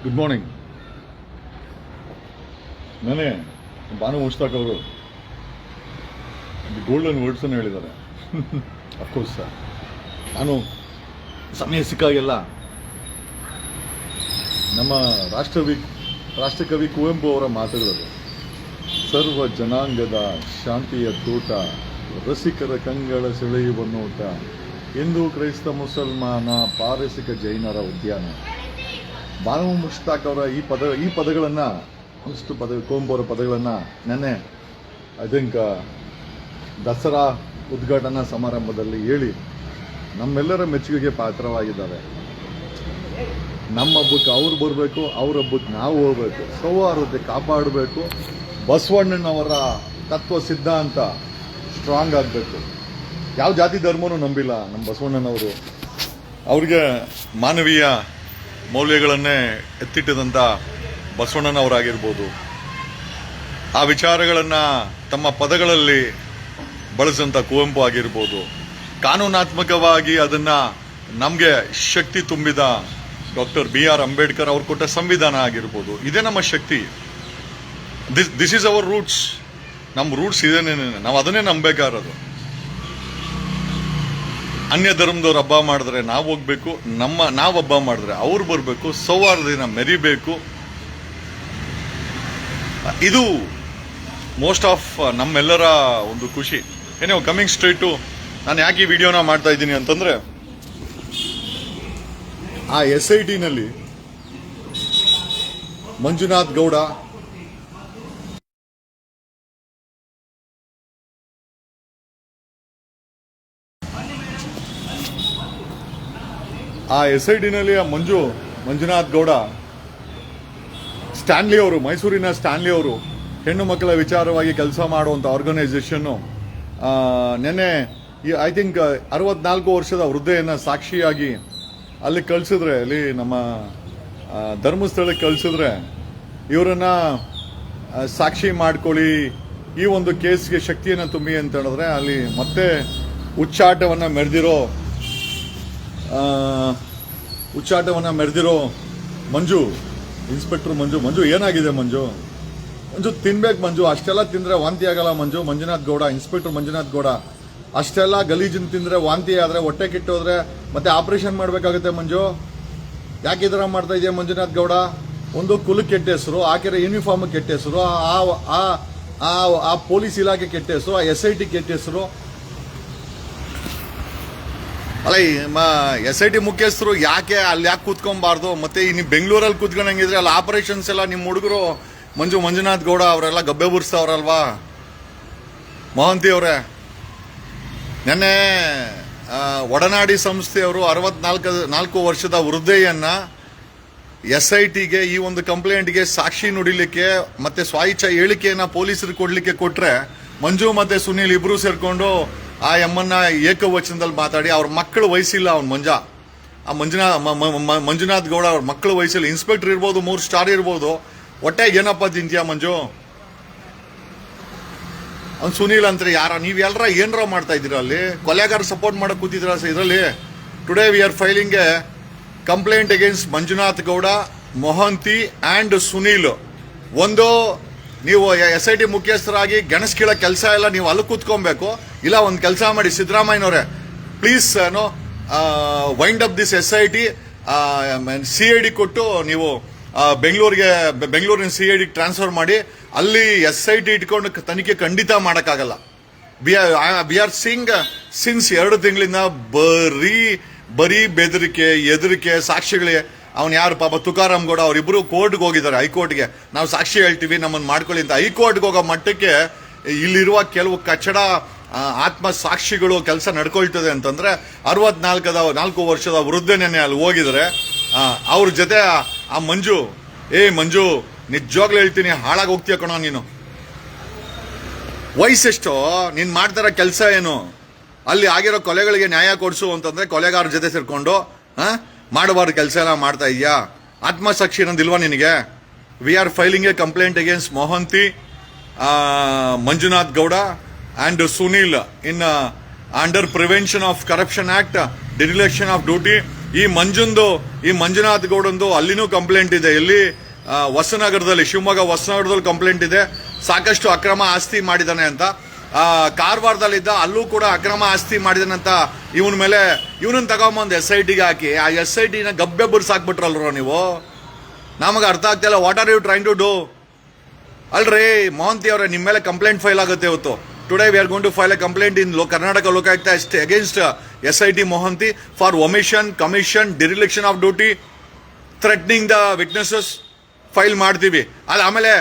Good morning. ನಾನೇ ಬಾನು ಮುಷ್ತಾಕ್ ಅವರು golden ವರ್ಡ್ಸನ್ನು ಹೇಳಿದ್ದಾರೆ. ಅಫ್ಕೋರ್ಸ್ ಸರ್, ನಾನು ಸಮಯ ಸಿಕ್ಕಾಗೆಲ್ಲ ನಮ್ಮ ರಾಷ್ಟ್ರಕವಿ ಕುವೆಂಪು ಅವರ ಮಾತುಗಳದು. ಸರ್ವ ಜನಾಂಗದ ಶಾಂತಿಯ ತೋಟ, ರಸಿಕರ ಕಂಗಳ ಸೆಳೆಯುವ ನೋಟ, ಹಿಂದೂ ಕ್ರೈಸ್ತ ಮುಸಲ್ಮಾನ ಪಾರಸಿಕ ಜೈನರ ಉದ್ಯಾನ. ಬಾನು ಮುಷ್ತಾಕ್ ಅವರ ಈ ಪದಗಳನ್ನು ಒಂದಷ್ಟು ಕುವೆಂಪು ಅವರ ಪದಗಳನ್ನು ನೆನ್ನೆ ಐ ಥಿಂಕ್ ದಸರಾ ಉದ್ಘಾಟನಾ ಸಮಾರಂಭದಲ್ಲಿ ಹೇಳಿ ನಮ್ಮೆಲ್ಲರ ಮೆಚ್ಚುಗೆಗೆ ಪಾತ್ರವಾಗಿದ್ದಾರೆ. ನಮ್ಮ ಹಬ್ಬಕ್ಕೆ ಅವ್ರು ಬರಬೇಕು, ಅವ್ರ ಹಬ್ಬಕ್ಕೆ ನಾವು ಹೋಗ್ಬೇಕು, ಸೌಹಾರ್ದತೆ ಕಾಪಾಡಬೇಕು, ಬಸವಣ್ಣನವರ ತತ್ವ ಸಿದ್ಧಾಂತ ಸ್ಟ್ರಾಂಗ್ ಆಗಬೇಕು. ಯಾವ ಜಾತಿ ಧರ್ಮನೂ ನಂಬಿಲ್ಲ ನಮ್ಮ ಬಸವಣ್ಣನವರು. ಅವ್ರಿಗೆ ಮಾನವೀಯ ಮೌಲ್ಯಗಳನ್ನೇ ಎತ್ತಿಟ್ಟದಂಥ ಬಸವಣ್ಣನವರಾಗಿರ್ಬೋದು, ಆ ವಿಚಾರಗಳನ್ನು ತಮ್ಮ ಪದಗಳಲ್ಲಿ ಬಳಸಿದಂಥ ಕುವೆಂಪು ಆಗಿರ್ಬೋದು, ಕಾನೂನಾತ್ಮಕವಾಗಿ ಅದನ್ನು ನಮಗೆ ಶಕ್ತಿ ತುಂಬಿದ ಡಾಕ್ಟರ್ BR ಅಂಬೇಡ್ಕರ್ ಅವ್ರು ಕೊಟ್ಟ ಸಂವಿಧಾನ ಆಗಿರ್ಬೋದು. ಇದೇ ನಮ್ಮ ಶಕ್ತಿ. This is our roots. ನಮ್ಮ ರೂಟ್ಸ್ ಇದೇನೇ, ನಾವು ಅದನ್ನೇ ನಂಬೇಕಾರದು. ಅನ್ಯ ಧರ್ಮದವ್ರು ಹಬ್ಬ ಮಾಡಿದ್ರೆ ನಾವು ಹೋಗ್ಬೇಕು, ನಾವು ಹಬ್ಬ ಮಾಡಿದ್ರೆ ಅವ್ರು ಬರಬೇಕು, ಸೌಹಾರ್ದತೆನ ಮೆರಿಬೇಕು. ಇದು ಮೋಸ್ಟ್ ಆಫ್ ನಮ್ಮೆಲ್ಲರ ಒಂದು ಖುಷಿ. ಏನೋ ಕಮಿಂಗ್ ಸ್ಟ್ರೇಟ್ ಟು ನಾನು ಯಾಕೆ ಈ ವಿಡಿಯೋನ ಮಾಡ್ತಾ ಇದ್ದೀನಿ ಅಂತಂದ್ರೆ, ಆ SIT ನಲ್ಲಿ ಮಂಜುನಾಥ್ ಗೌಡ, ಮಂಜುನಾಥ್ ಗೌಡ, ಸ್ಟ್ಯಾನ್ಲಿ ಅವರು, ಮೈಸೂರಿನ ಸ್ಟ್ಯಾನ್ಲಿ ಅವರು, ಹೆಣ್ಣು ಮಕ್ಕಳ ವಿಚಾರವಾಗಿ ಕೆಲಸ ಮಾಡುವಂಥ ಆರ್ಗನೈಸೇಷನ್ನು ನೆನ್ನೆ ಐ ಥಿಂಕ್ 64 ವರ್ಷದ ವೃದ್ಧೆಯನ್ನು ಸಾಕ್ಷಿಯಾಗಿ ಅಲ್ಲಿ ಕಳಿಸಿದ್ರೆ, ಅಲ್ಲಿ ನಮ್ಮ ಧರ್ಮಸ್ಥಳಕ್ಕೆ ಕಳಿಸಿದ್ರೆ, ಇವರನ್ನ ಸಾಕ್ಷಿ ಮಾಡ್ಕೊಳ್ಳಿ, ಈ ಒಂದು ಕೇಸ್ಗೆ ಶಕ್ತಿಯನ್ನು ತುಂಬಿ ಅಂತ ಹೇಳಿದ್ರೆ, ಅಲ್ಲಿ ಮತ್ತೆ ಉಚ್ಚಾಟವನ್ನು ಮೆರೆದಿರೋ ಮಂಜು, ಇನ್ಸ್ಪೆಕ್ಟರ್ ಮಂಜು ಏನಾಗಿದೆ ಮಂಜು ತಿನ್ಬೇಕು ಮಂಜು, ಅಷ್ಟೆಲ್ಲ ತಿಂದರೆ ವಾಂತಿ ಆಗಲ್ಲ ಮಂಜು. ಮಂಜುನಾಥ್ ಗೌಡ, ಇನ್ಸ್ಪೆಕ್ಟರ್ ಮಂಜುನಾಥ್ ಗೌಡ, ಅಷ್ಟೆಲ್ಲ ಗಲೀಜನ್ನು ತಿಂದರೆ ವಾಂತಿ ಆದರೆ, ಹೊಟ್ಟೆ ಕೆಟ್ಟೋದ್ರೆ ಮತ್ತೆ ಆಪರೇಷನ್ ಮಾಡಬೇಕಾಗುತ್ತೆ ಮಂಜು. ಯಾಕೆ ಈ ಥರ ಮಾಡ್ತಾ ಇದೆಯಾ ಮಂಜುನಾಥ್ ಗೌಡ? ಒಂದು ಕುಲಕ್ಕೆ ಕೆಟ್ಟ ಹೆಸರು, ಹಾಕಿರೋ ಯೂನಿಫಾರ್ಮ್ ಕೆಟ್ಟ ಹೆಸರು, ಆ ಪೊಲೀಸ್ ಇಲಾಖೆ ಕೆಟ್ಟ ಹೆಸರು, ಆ SIT ಕೆಟ್ಟ ಹೆಸರು. ಅಲ್ಲ, SIT ಮುಖ್ಯಸ್ಥರು ಯಾಕೆ ಕೂತ್ಕೊಬಾರ್ದು? ಮತ್ತೆ ನೀವು ಬೆಂಗಳೂರಲ್ಲಿ ಕೂತ್ಕೊಂಡಂಗಿದ್ರೆ ಅಲ್ಲಿ ಆಪರೇಷನ್ಸ್ ಎಲ್ಲ ನಿಮ್ಮ ಹುಡುಗರು ಮಂಜುನಾಥ್ ಗೌಡ ಅವರೆಲ್ಲ ಗಬ್ಬೆ ಬುರ್ಸ್ತವ್ರಲ್ವಾ? ಮೋಹಂತಿ ಅವರೇ, ನೆನ್ನೆ ಒಡನಾಡಿ ಸಂಸ್ಥೆಯವರು 64 ವರ್ಷದ ವೃದ್ಧೆಯನ್ನ SITಗೆ ಈ ಒಂದು ಕಂಪ್ಲೇಂಟ್ಗೆ ಸಾಕ್ಷಿ ನುಡಿಲಿಕ್ಕೆ ಮತ್ತೆ ಸ್ವಾಯಿಚ್ಛ ಹೇಳಿಕೆಯನ್ನ ಪೊಲೀಸರಿಗೆ ಕೊಡ್ಲಿಕ್ಕೆ ಕೊಟ್ರೆ, ಮಂಜು ಮತ್ತೆ ಸುನೀಲ್ ಇಬ್ರು ಸೇರ್ಕೊಂಡು ಆ ಎಮ್ಮನ್ನ ಏಕವಚನದಲ್ಲಿ ಮಾತಾಡಿ, ಅವ್ರ ಮಕ್ಕಳು ವಯಸ್ಸಿಲ್ಲ, ಮಂಜುನಾಥ್ ಗೌಡ ಅವ್ರ ಮಕ್ಕಳು ವಯಸ್ಸಿಲ್ಲ. ಇನ್ಸ್ಪೆಕ್ಟರ್ ಇರ್ಬೋದು, 3 ಸ್ಟಾರ್ ಇರ್ಬೋದು, ಹೊಟ್ಟೆ ಏನಪ್ಪ ತಿಂತೀಯ ಮಂಜು? ಅವ್ನು ಸುನೀಲ್ ಅಂತಾರೆ ನೀವೆಲ್ಲರ ಏನರ ಮಾಡ್ತಾ ಇದ್ದೀರಾ? ಅಲ್ಲಿ ಕೊಲೆಗಾರ ಸಪೋರ್ಟ್ ಮಾಡಕ್ ಕೂತಿದ್ರ ಇದರಲ್ಲಿ. Today we R filing A complaint against Manjunath Gowda, Mohanty and Sunil. ಒಂದು, ನೀವು SIT ಮುಖ್ಯಸ್ಥರಾಗಿ ಗೆಣಸ್ಕೀಳ ಕೆಲಸ ಎಲ್ಲ ನೀವು ಅಲ್ಲಿ ಕೂತ್ಕೊಬೇಕು. ಇಲ್ಲ, ಒಂದು ಕೆಲಸ ಮಾಡಿ ಸಿದ್ದರಾಮಯ್ಯನವರೇ, please wind up this SIT, CID ಕೊಟ್ಟು ನೀವು ಬೆಂಗಳೂರಿನ CID ಟ್ರಾನ್ಸ್ಫರ್ ಮಾಡಿ. ಅಲ್ಲಿ SIT ಇಟ್ಕೊಂಡು ತನಿಖೆ ಖಂಡಿತ ಮಾಡೋಕ್ಕಾಗಲ್ಲ. ವಿ ಆರ್ ಸೀಯಿಂಗ್ ಸಿನ್ಸ್ 2 ತಿಂಗಳಿಂದ ಬರೀ ಎದರಿಕೆ ಸಾಕ್ಷಿಗಳಿಗೆ. ಅವನು ಯಾರು ಪಾಪ ತುಕಾರಾಮ್ ಗೌಡ, ಅವರಿಬ್ಬರು ಕೋರ್ಟ್ಗೆ ಹೋಗಿದ್ದಾರೆ, ಹೈಕೋರ್ಟ್ಗೆ. ನಾವು ಸಾಕ್ಷಿ ಹೇಳ್ತೀವಿ, ನಮ್ಮನ್ನು ಮಾಡ್ಕೊಳ್ಳಿ ಅಂತ ಹೈಕೋರ್ಟ್ಗೆ ಹೋಗೋ ಮಟ್ಟಕ್ಕೆ ಇಲ್ಲಿರುವ ಕೆಲವು ಕಚ್ಚಡ ಆತ್ಮ ಸಾಕ್ಷಿಗಳು ಕೆಲಸ ನಡ್ಕೊಳ್ತದೆ ಅಂತಂದ್ರೆ, 64 ವರ್ಷದ ವೃದ್ಧೆನೇ ಅಲ್ಲಿ ಹೋಗಿದ್ದಾರೆ. ಅವ್ರ ಜೊತೆ ಆ ಮಂಜು ನಿಜವಾಗ್ಲೂ ಹೇಳ್ತೀನಿ, ಹಾಳಾಗಿ ಹೋಗ್ತೀಯ ಕಣೋ ನೀನು. ವಯಸ್ಸೆಷ್ಟು? ನೀನ್ ಮಾಡ್ತಾರ ಕೆಲಸ ಏನು? ಅಲ್ಲಿ ಆಗಿರೋ ಕೊಲೆಗಳಿಗೆ ನ್ಯಾಯ ಕೊಡಿಸು ಅಂತಂದ್ರೆ ಕೊಲೆಗಾರ ಜೊತೆ ಸೇರ್ಕೊಂಡು ಮಾಡಬಾರ್ದು ಕೆಲಸ ಎಲ್ಲ ಮಾಡ್ತಾ ಇದೆಯಾ? ಆತ್ಮಸಾಕ್ಷಿ ಅನ್ನೋದಿಲ್ವಾ ನಿನಗೆ? We are filing A complaint against Mohanty, Manjunath Gowda and Sunil in under Prevention of Corruption Act, dereliction of duty, ಈ ಮಂಜುನಾಥ್ ಗೌಡಂದು ಅಲ್ಲಿನೂ ಕಂಪ್ಲೇಂಟ್ ಇದೆ. ಎಲ್ಲಿ ಹೊಸನಗರದಲ್ಲಿ, ಶಿವಮೊಗ್ಗ ಹೊಸನಗರದಲ್ಲಿ ಕಂಪ್ಲೇಂಟ್ ಇದೆ. ಸಾಕಷ್ಟು ಅಕ್ರಮ ಆಸ್ತಿ ಮಾಡಿದಾನೆ ಅಂತ. ಕಾರವಾರದಲ್ಲಿದ್ದ, ಅಲ್ಲೂ ಕೂಡ ಅಕ್ರಮ ಆಸ್ತಿ ಮಾಡಿದಾನಂತ. ಇವನ ಮೇಲೆ ಇವನನ್ನ ತಗೊಂಬಂದು SITಗೆ ಹಾಕಿ ಆ SITನ ಗಬ್ಬೆ ಬುರ್ಸಾಕ್ಬಿಟ್ರಲ್ರೋ ನೀವು. ನಮಗೆ ಅರ್ಥ ಆಗ್ತಿಲ್ಲ. What are you trying to do? ಅಲ್ರಿ ಮೋಹಂತಿ ಅವರೇ, ನಿಮ್ಮ ಮೇಲೆ ಕಂಪ್ಲೇಂಟ್ ಫೈಲ್ ಆಗುತ್ತೆ ಇವತ್ತು. Today we are going to file a complaint in Karnataka Lokayukta against SIT Mohanty for omission, commission, dereliction of duty, threatening the witnesses file ಮಾಡ್ತೀವಿ. ಆಮೇಲೆ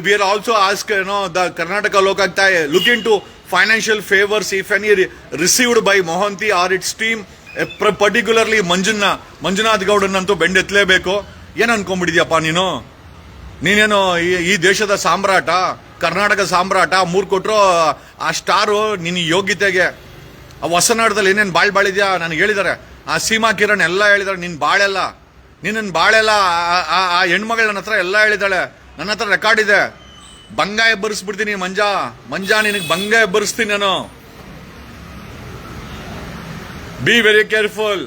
we are also ask the Karnataka Lokayukta look into financial favours if any received by Mohanty or its team, particularly Manjunath ಗೌಡನ್ನಂತೂ ಬೆಂಡೆತ್ತಲೇಬೇಕು. ಏನ್ ಅನ್ಕೊಂಡ್ಬಿಟ್ಟಿದ್ಯಪ್ಪ ನೀನೇನು ಈ ದೇಶದ ಸಾಮ್ರಾಟ, ಕರ್ನಾಟಕ ಸಾಮ್ರಾಟ. 3 ಕೊಟ್ರು ಆ ಸ್ಟಾರು ನಿನ್ನ ಯೋಗ್ಯತೆಗೆ. ಆ ಹೊಸನಾಡದಲ್ಲಿ ಏನೇನು ಬಾಳಿದ್ಯಾ ನನಗೆ ಹೇಳಿದ್ದಾರೆ. ಆ ಸೀಮಾ ಕಿರಣ್ ಎಲ್ಲ ಹೇಳಿದಾರೆ. ನಿನ್ನ ಬಾಳೆಲ್ಲ ಆ ಹೆಣ್ಮಗಳ ನನ್ನ ಹತ್ರ ಎಲ್ಲ ಹೇಳಿದಾಳೆ. ನನ್ನ ಹತ್ರ ರೆಕಾರ್ಡ್ ಇದೆ. ಬಂಗ ಎಬ್ಬರಿಸ್ಬಿಡ್ತೀನಿ ಮಂಜಾ ನಿನಗೆ ಬಂಗ ಎಬ್ಬರಿಸ್ತೀನಿ ನಾನು. Be very careful,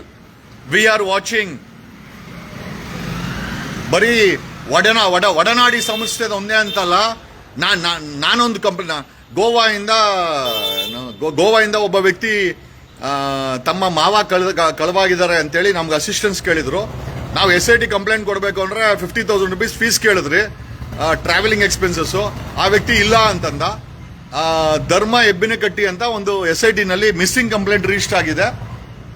we are watching. ಬರೀ ಒಡನಾಡಿ ಸಂಸ್ಥೆ ಒಂದೇ ಅಂತಲ್ಲ, ನಾನೊಂದು ಕಂಪನಿ ಗೋವಾದಿಂದ ಒಬ್ಬ ವ್ಯಕ್ತಿ ತಮ್ಮ ಮಾವ ಕಳವಾಗಿದ್ದಾರೆ ಅಂತೇಳಿ ನಮ್ಗೆ ಅಸಿಸ್ಟೆನ್ಸ್ ಕೇಳಿದ್ರು. ನಾವು SIT ಕಂಪ್ಲೇಂಟ್ ಕೊಡಬೇಕು ಅಂದ್ರೆ 50,000 rupees ಫೀಸ್ ಕೇಳಿದ್ರಿ, ಟ್ರಾವೆಲಿಂಗ್ ಎಕ್ಸ್ಪೆನ್ಸಸ್. ಆ ವ್ಯಕ್ತಿ ಇಲ್ಲ ಅಂತಂದ. ಧರ್ಮ ಹೆಬ್ಬಿನಕಟ್ಟಿ ಅಂತ ಒಂದು SIT ನಲ್ಲಿ ಮಿಸ್ಸಿಂಗ್ ಕಂಪ್ಲೇಂಟ್ ರಿಜಿಸ್ಟರ್ ಆಗಿದೆ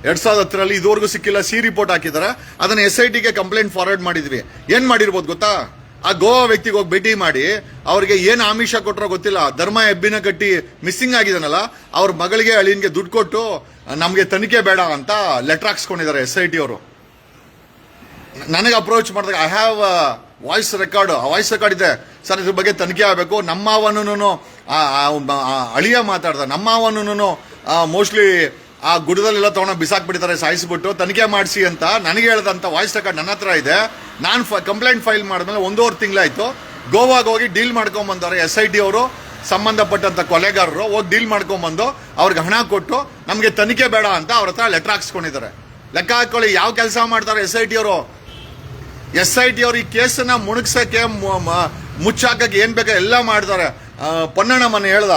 2010ರಲ್ಲಿ. ಇದುವರೆಗೂ ಸಿಕ್ಕಿಲ್ಲ. ರಿಪೋರ್ಟ್ ಹಾಕಿದ್ದಾರೆ. ಅದನ್ನ SITಗೆ ಕಂಪ್ಲೇಂಟ್ ಫಾರ್ವರ್ಡ್ ಮಾಡಿದ್ವಿ. ಏನ್ ಮಾಡಿರ್ಬೋದು ಗೊತ್ತಾ? ಆ ಗೋವಾ ವ್ಯಕ್ತಿಗೆ ಹೋಗಿ ಭೇಟಿ ಮಾಡಿ ಅವ್ರಿಗೆ ಏನ್ ಆಮಿಷ ಕೊಟ್ಟರೋ ಗೊತ್ತಿಲ್ಲ. ಧರ್ಮ ಹೆಬ್ಬಿನಕಟ್ಟಿ ಮಿಸ್ಸಿಂಗ್ ಆಗಿದಾನಲ್ಲ, ಅವ್ರ ಮಗಳಿಗೆ ಅಳಿಯನ್ಗೆ ದುಡ್ಡು ಕೊಟ್ಟು ನಮ್ಗೆ ತನಿಖೆ ಬೇಡ ಅಂತ ಲೆಟರ್ ಹಾಕ್ಸ್ಕೊಂಡಿದ್ದಾರೆ SIT ಅವರು. ನನಗೆ ಅಪ್ರೋಚ್ ಮಾಡಿದಾಗ ಐ ಹ್ಯಾವ್ ವಾಯ್ಸ್ ರೆಕಾರ್ಡ್ ಇದೆ ಸರ್, ಇದ್ರ ಬಗ್ಗೆ ತನಿಖೆ ಆಗಬೇಕು. ನಮ್ಮವನೂ ಅಳಿಯ ಮಾತಾಡ್ದ, ನಮ್ಮವನೂ ಮೋಸ್ಟ್ಲಿ ಆ ಗುಡದಲ್ಲೆಲ್ಲ ತಗೊಂಡು ಬಿಸಾಕ್ಬಿಟ್ಟಿದ್ದಾರೆ, ಸಾಯಿಸ್ಬಿಟ್ಟು ತನಿಖೆ ಮಾಡಿಸಿ ಅಂತ ನನಗೆ ಹೇಳ್ದಂತ ವಾಯ್ಸ್ ರೆಕಾರ್ಡ್ ನನ್ನ ಹತ್ರ ಇದೆ. ನಾನು ಕಂಪ್ಲೇಂಟ್ ಫೈಲ್ ಮಾಡಿದ್ಮೇಲೆ 1.5 ತಿಂಗಳಾಯ್ತು. ಗೋವಾಗ ಹೋಗಿ ಡೀಲ್ ಮಾಡ್ಕೊಂಡ್ಬಂದವ್ರೆ SIT ಅವರು. ಸಂಬಂಧಪಟ್ಟಂತ ಕೊಲೆಗಾರರು ಹೋಗಿ ಡೀಲ್ ಮಾಡ್ಕೊಂಡ್ಬಂದು ಅವ್ರಿಗೆ ಹಣ ಕೊಟ್ಟು ನಮಗೆ ತನಿಖೆ ಬೇಡ ಅಂತ ಅವ್ರ ಹತ್ರ ಲೆಟರ್ ಹಾಕ್ಸ್ಕೊಂಡಿದ್ದಾರೆ. ಲೆಕ್ಕ ಹಾಕೊಳ್ಳಿ ಯಾವ ಕೆಲಸ ಮಾಡ್ತಾರೆ SIT ಅವರು. ಈ ಕೇಸನ್ನ ಮುಣಗ್ಸಕ್ಕೆ, ಮುಚ್ಚಾಕಕ್ಕೆ ಏನ್ ಬೇಕಾ ಎಲ್ಲ ಮಾಡ್ತಾರೆ. ಪೊನ್ನಣ್ಣ ಮನೆ ಹೇಳ್ದ,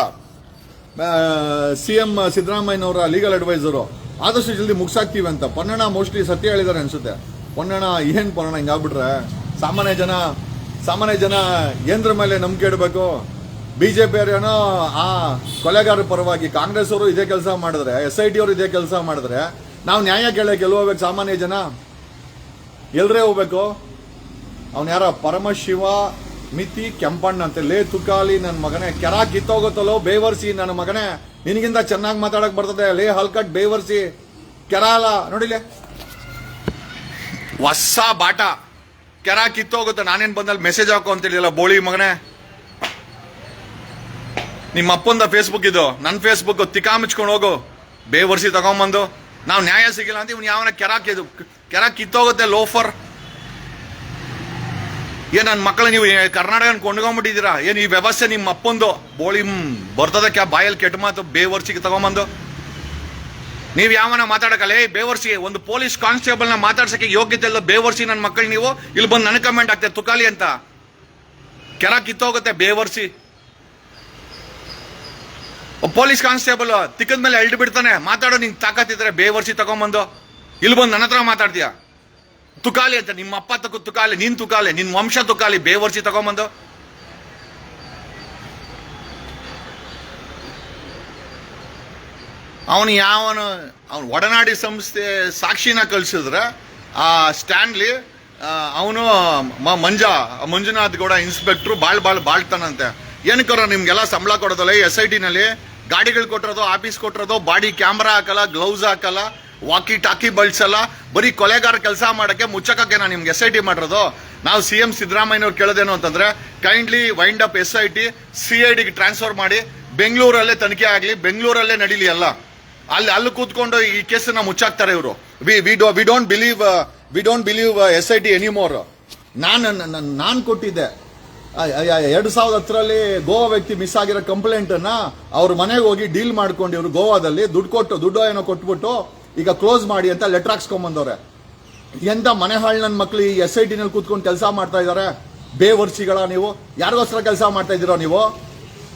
CM ಸಿದ್ದರಾಮಯ್ಯನವರ ಲೀಗಲ್ ಅಡ್ವೈಸರು, ಆದಷ್ಟು ಜಲ್ದಿ ಮುಗ್ಸಾಕ್ತೀವಿ ಅಂತ. ಪೊನ್ನಣ್ಣ ಮೋಸ್ಟ್ಲಿ ಸತ್ಯ ಹೇಳಿದ್ದಾರೆ ಅನ್ಸುತ್ತೆ. ಪೊನ್ನಣ್ಣ ಹಿಂಗಾಗ್ಬಿಟ್ರೆ ಸಾಮಾನ್ಯ ಜನ ಏನ್ರ ಮೇಲೆ ನಂಬಿಕೆ ಇಡಬೇಕು? BJP ಅವರೇನೋ ಆ ಕೊಲೆಗಾರರ ಪರವಾಗಿ, ಕಾಂಗ್ರೆಸ್ ಅವರು ಇದೇ ಕೆಲಸ ಮಾಡಿದ್ರೆ, SIT ಅವರು ಇದೇ ಕೆಲಸ ಮಾಡಿದ್ರೆ ನಾವು ನ್ಯಾಯ ಕೇಳಕ್ಕೆ ಎಲ್ಲಿ ಹೋಗ್ಬೇಕು? ಸಾಮಾನ್ಯ ಜನ ಎಲ್ರೇ ಹೋಗ್ಬೇಕು? ಅವನ್ ಯಾರ ಪರಮಶಿವ ಮಿತಿ ಕೆಂಪಣ್ಣ ಅಂತ. ಲೇ ತುಕಾಲಿ ನನ್ನ ಮಗನೇ, ಕೆರ ಕಿತ್ತೋಗುತ್ತಲ್ಲೋ ಬೇವರ್ಸಿ ನನ್ನ ಮಗನೇ, ನಿನಗಿಂತ ಚೆನ್ನಾಗಿ ಮಾತಾಡಕ್ ಬರ್ತದೆ. ಲೇ ಹಲ್ಕಟ್ ಬೇವರ್ಸಿ ಕೆರ ಅಲ್ಲ ನೋಡಿಲೆ, ಹೊಸ ಬಾಟ ಕೆರ ಕಿತ್ತೋಗುತ್ತೆ. ನಾನೇನ್ ಬಂದಲ್ಲಿ ಮೆಸೇಜ್ ಹಾಕೋ ಅಂತೇಳಿಲ್ಲ ಬೋಳಿ ಮಗನೇ. ನಿಮ್ಮ ಅಪ್ಪಂದ ಫೇಸ್ಬುಕ್ ಇದು, ನನ್ನ ಫೇಸ್ಬುಕ್. ತಿಕಾ ಮುಚ್ಕೊಂಡು ಹೋಗು, ಬೇವರ್ಸಿ ತಗೊಂಬಂದು. ನಾವು ನ್ಯಾಯ ಸಿಗಿಲ್ಲ ಅಂತ ಇವ್ನು ಯಾವನ ಕೆರ ಕಿತ್ತೋಗುತ್ತೆ ಲೋಫರ್. ಏನ್ ನನ್ನ ಮಕ್ಕಳು ನೀವು ಕರ್ನಾಟಕ ಕೊಂಡ್ಕೊಂಡ್ಬಿಟ್ಟಿದ್ದೀರಾ? ಏನ್ ಈ ವ್ಯವಸ್ಥೆ ನಿಮ್ಮ ಅಪ್ಪಂದು? ಬೋಳಿ ಬರ್ತದ ಬಾಯಲ್ಲಿ ಕೆಟ್ಟ ಮಾತು. ಬೇವರ್ಸಿಗೆ ತಗೊಂಬಂದು ನೀವ್ ಯಾವನ ಮಾತಾಡಕಲ್ಲ. ಬೇವರ್ಸಿಗೆ ಒಂದು ಪೊಲೀಸ್ ಕಾನ್ಸ್ಟೇಬಲ್ ನ ಮಾತಾಡ್ಸಕ್ಕೆ ಯೋಗ್ಯತೆ ಇಲ್ಲ ಬೇವರ್ಸಿ ನನ್ನ ಮಕ್ಕಳು. ನೀವು ಇಲ್ಲಿ ಬಂದು ನನಗೆ ಕಮೆಂಟ್ ಆಗ್ತದೆ ತುಕಾಲಿ ಅಂತ. ಕೆರ ಕಿತ್ತೋಗುತ್ತೆ ಬೇವರ್ಸಿ. ಪೊಲೀಸ್ ಕಾನ್ಸ್ಟೇಬಲ್ ತಿಕ್ಕದ ಮೇಲೆ ಎಳ್ದು ಬಿಡ್ತಾನೆ. ಮಾತಾಡೋ ನಿಂಗೆ ತಾಕತ್ತಿದ್ರೆ ಬೇವರ್ಸಿ ತಗೊಂಬಂದು ಇಲ್ಲಿ ಬಂದು ನನ್ನ ಹತ್ರ ಮಾತಾಡ್ತೀಯ ತುಕಾಲಿ ಅಂತ. ನಿಮ್ಮ ಅಪ್ಪ ತುಕಾಲಿ, ನೀನ್ ತುಕಾಲಿ, ನಿನ್ ವಂಶ ತುಕಾಲಿ, ಬೇವರ್ಸಿ ತಗೊಂಬಂದು. ಅವನು ಒಡನಾಡಿ ಸಂಸ್ಥೆ ಸಾಕ್ಷಿನ ಕಳ್ಸಿದ್ರೆ ಆ ಸ್ಟ್ಯಾನ್ಲಿ ಅವನು ಮಂಜುನಾಥ್ ಗೌಡ ಇನ್ಸ್ಪೆಕ್ಟ್ರು ಬಾಳ್ತಾನಂತೆ. ಏನಕ್ಕಾರ ನಿಮ್ಗೆಲ್ಲ ಸಂಬಳ ಕೊಡೋದಲ್ಲ SIT ನಲ್ಲಿ? ಗಾಡಿಗಳು ಕೊಟ್ಟಿರೋದು, ಆಫೀಸ್ ಕೊಟ್ಟಿರೋದು, ಬಾಡಿ ಕ್ಯಾಮ್ರಾ ಹಾಕಲ್ಲ, ಗ್ಲೌಸ್ ಹಾಕಲ್ಲ, ವಾಕಿ ಟಾಕಿ ಬಳಸಲ್ಲ. ಬರೀ ಕೊಲೆಗಾರ ಕೆಲಸ ಮಾಡಕ್ಕೆ ಮುಚ್ಚಕ್ಕೆ ನಾನು ನಿಮ್ಗೆ SIT ಮಾಡಿರೋದು. ನಾವು CM ಸಿದ್ದರಾಮಯ್ಯನವ್ರು ಕೇಳೋದೇನು ಅಂತಂದ್ರೆ, ಕೈಂಡ್ಲಿ ವೈಂಡ್ ಅಪ್ SIT, CIDಗೆ ಟ್ರಾನ್ಸ್ಫರ್ ಮಾಡಿ ಬೆಂಗಳೂರಲ್ಲೇ ತನಿಖೆ ಆಗಲಿ, ಬೆಂಗಳೂರಲ್ಲೇ ನಡೀಲಿ ಎಲ್ಲ. ಅಲ್ಲಿ ಕೂತ್ಕೊಂಡು ಈ ಕೇಸನ್ನ ಮುಚ್ಚಾಕ್ತಾರೆ ಇವರು. We don't believe SIT anymore. ನಾನು ಕೊಟ್ಟಿದ್ದೆ 2010ರಲ್ಲಿ ಗೋವಾ ವ್ಯಕ್ತಿ ಮಿಸ್ ಆಗಿರೋ ಕಂಪ್ಲೇಂಟ್ ಅನ್ನ ಅವ್ರ ಮನೆಗೆ ಹೋಗಿ ಡೀಲ್ ಮಾಡ್ಕೊಂಡು ಇವರು ಗೋವಾದಲ್ಲಿ ದುಡ್ಡು ಏನೋ ಕೊಟ್ಬಿಟ್ಟು ಈಗ ಕ್ಲೋಸ್ ಮಾಡಿ ಅಂತ ಲೆಟರ್ ಹಾಕ್ಸ್ಕೊಂಡ್ಬಂದವ್ರೆ. ಎಂತ ಮನೆ ಹಾಳು ನನ್ನ ಮಕ್ಳು ಈ SIT ನಲ್ಲಿ ಕೂತ್ಕೊಂಡು ಕೆಲಸ ಮಾಡ್ತಾ ಇದ್ದಾರೆ. ಬೇವರ್ಸಿಗಳ ನೀವು ಯಾರಿಗೋಸ್ಕರ ಕೆಲಸ ಮಾಡ್ತಾ ಇದ್ದೀರೋ ನೀವು?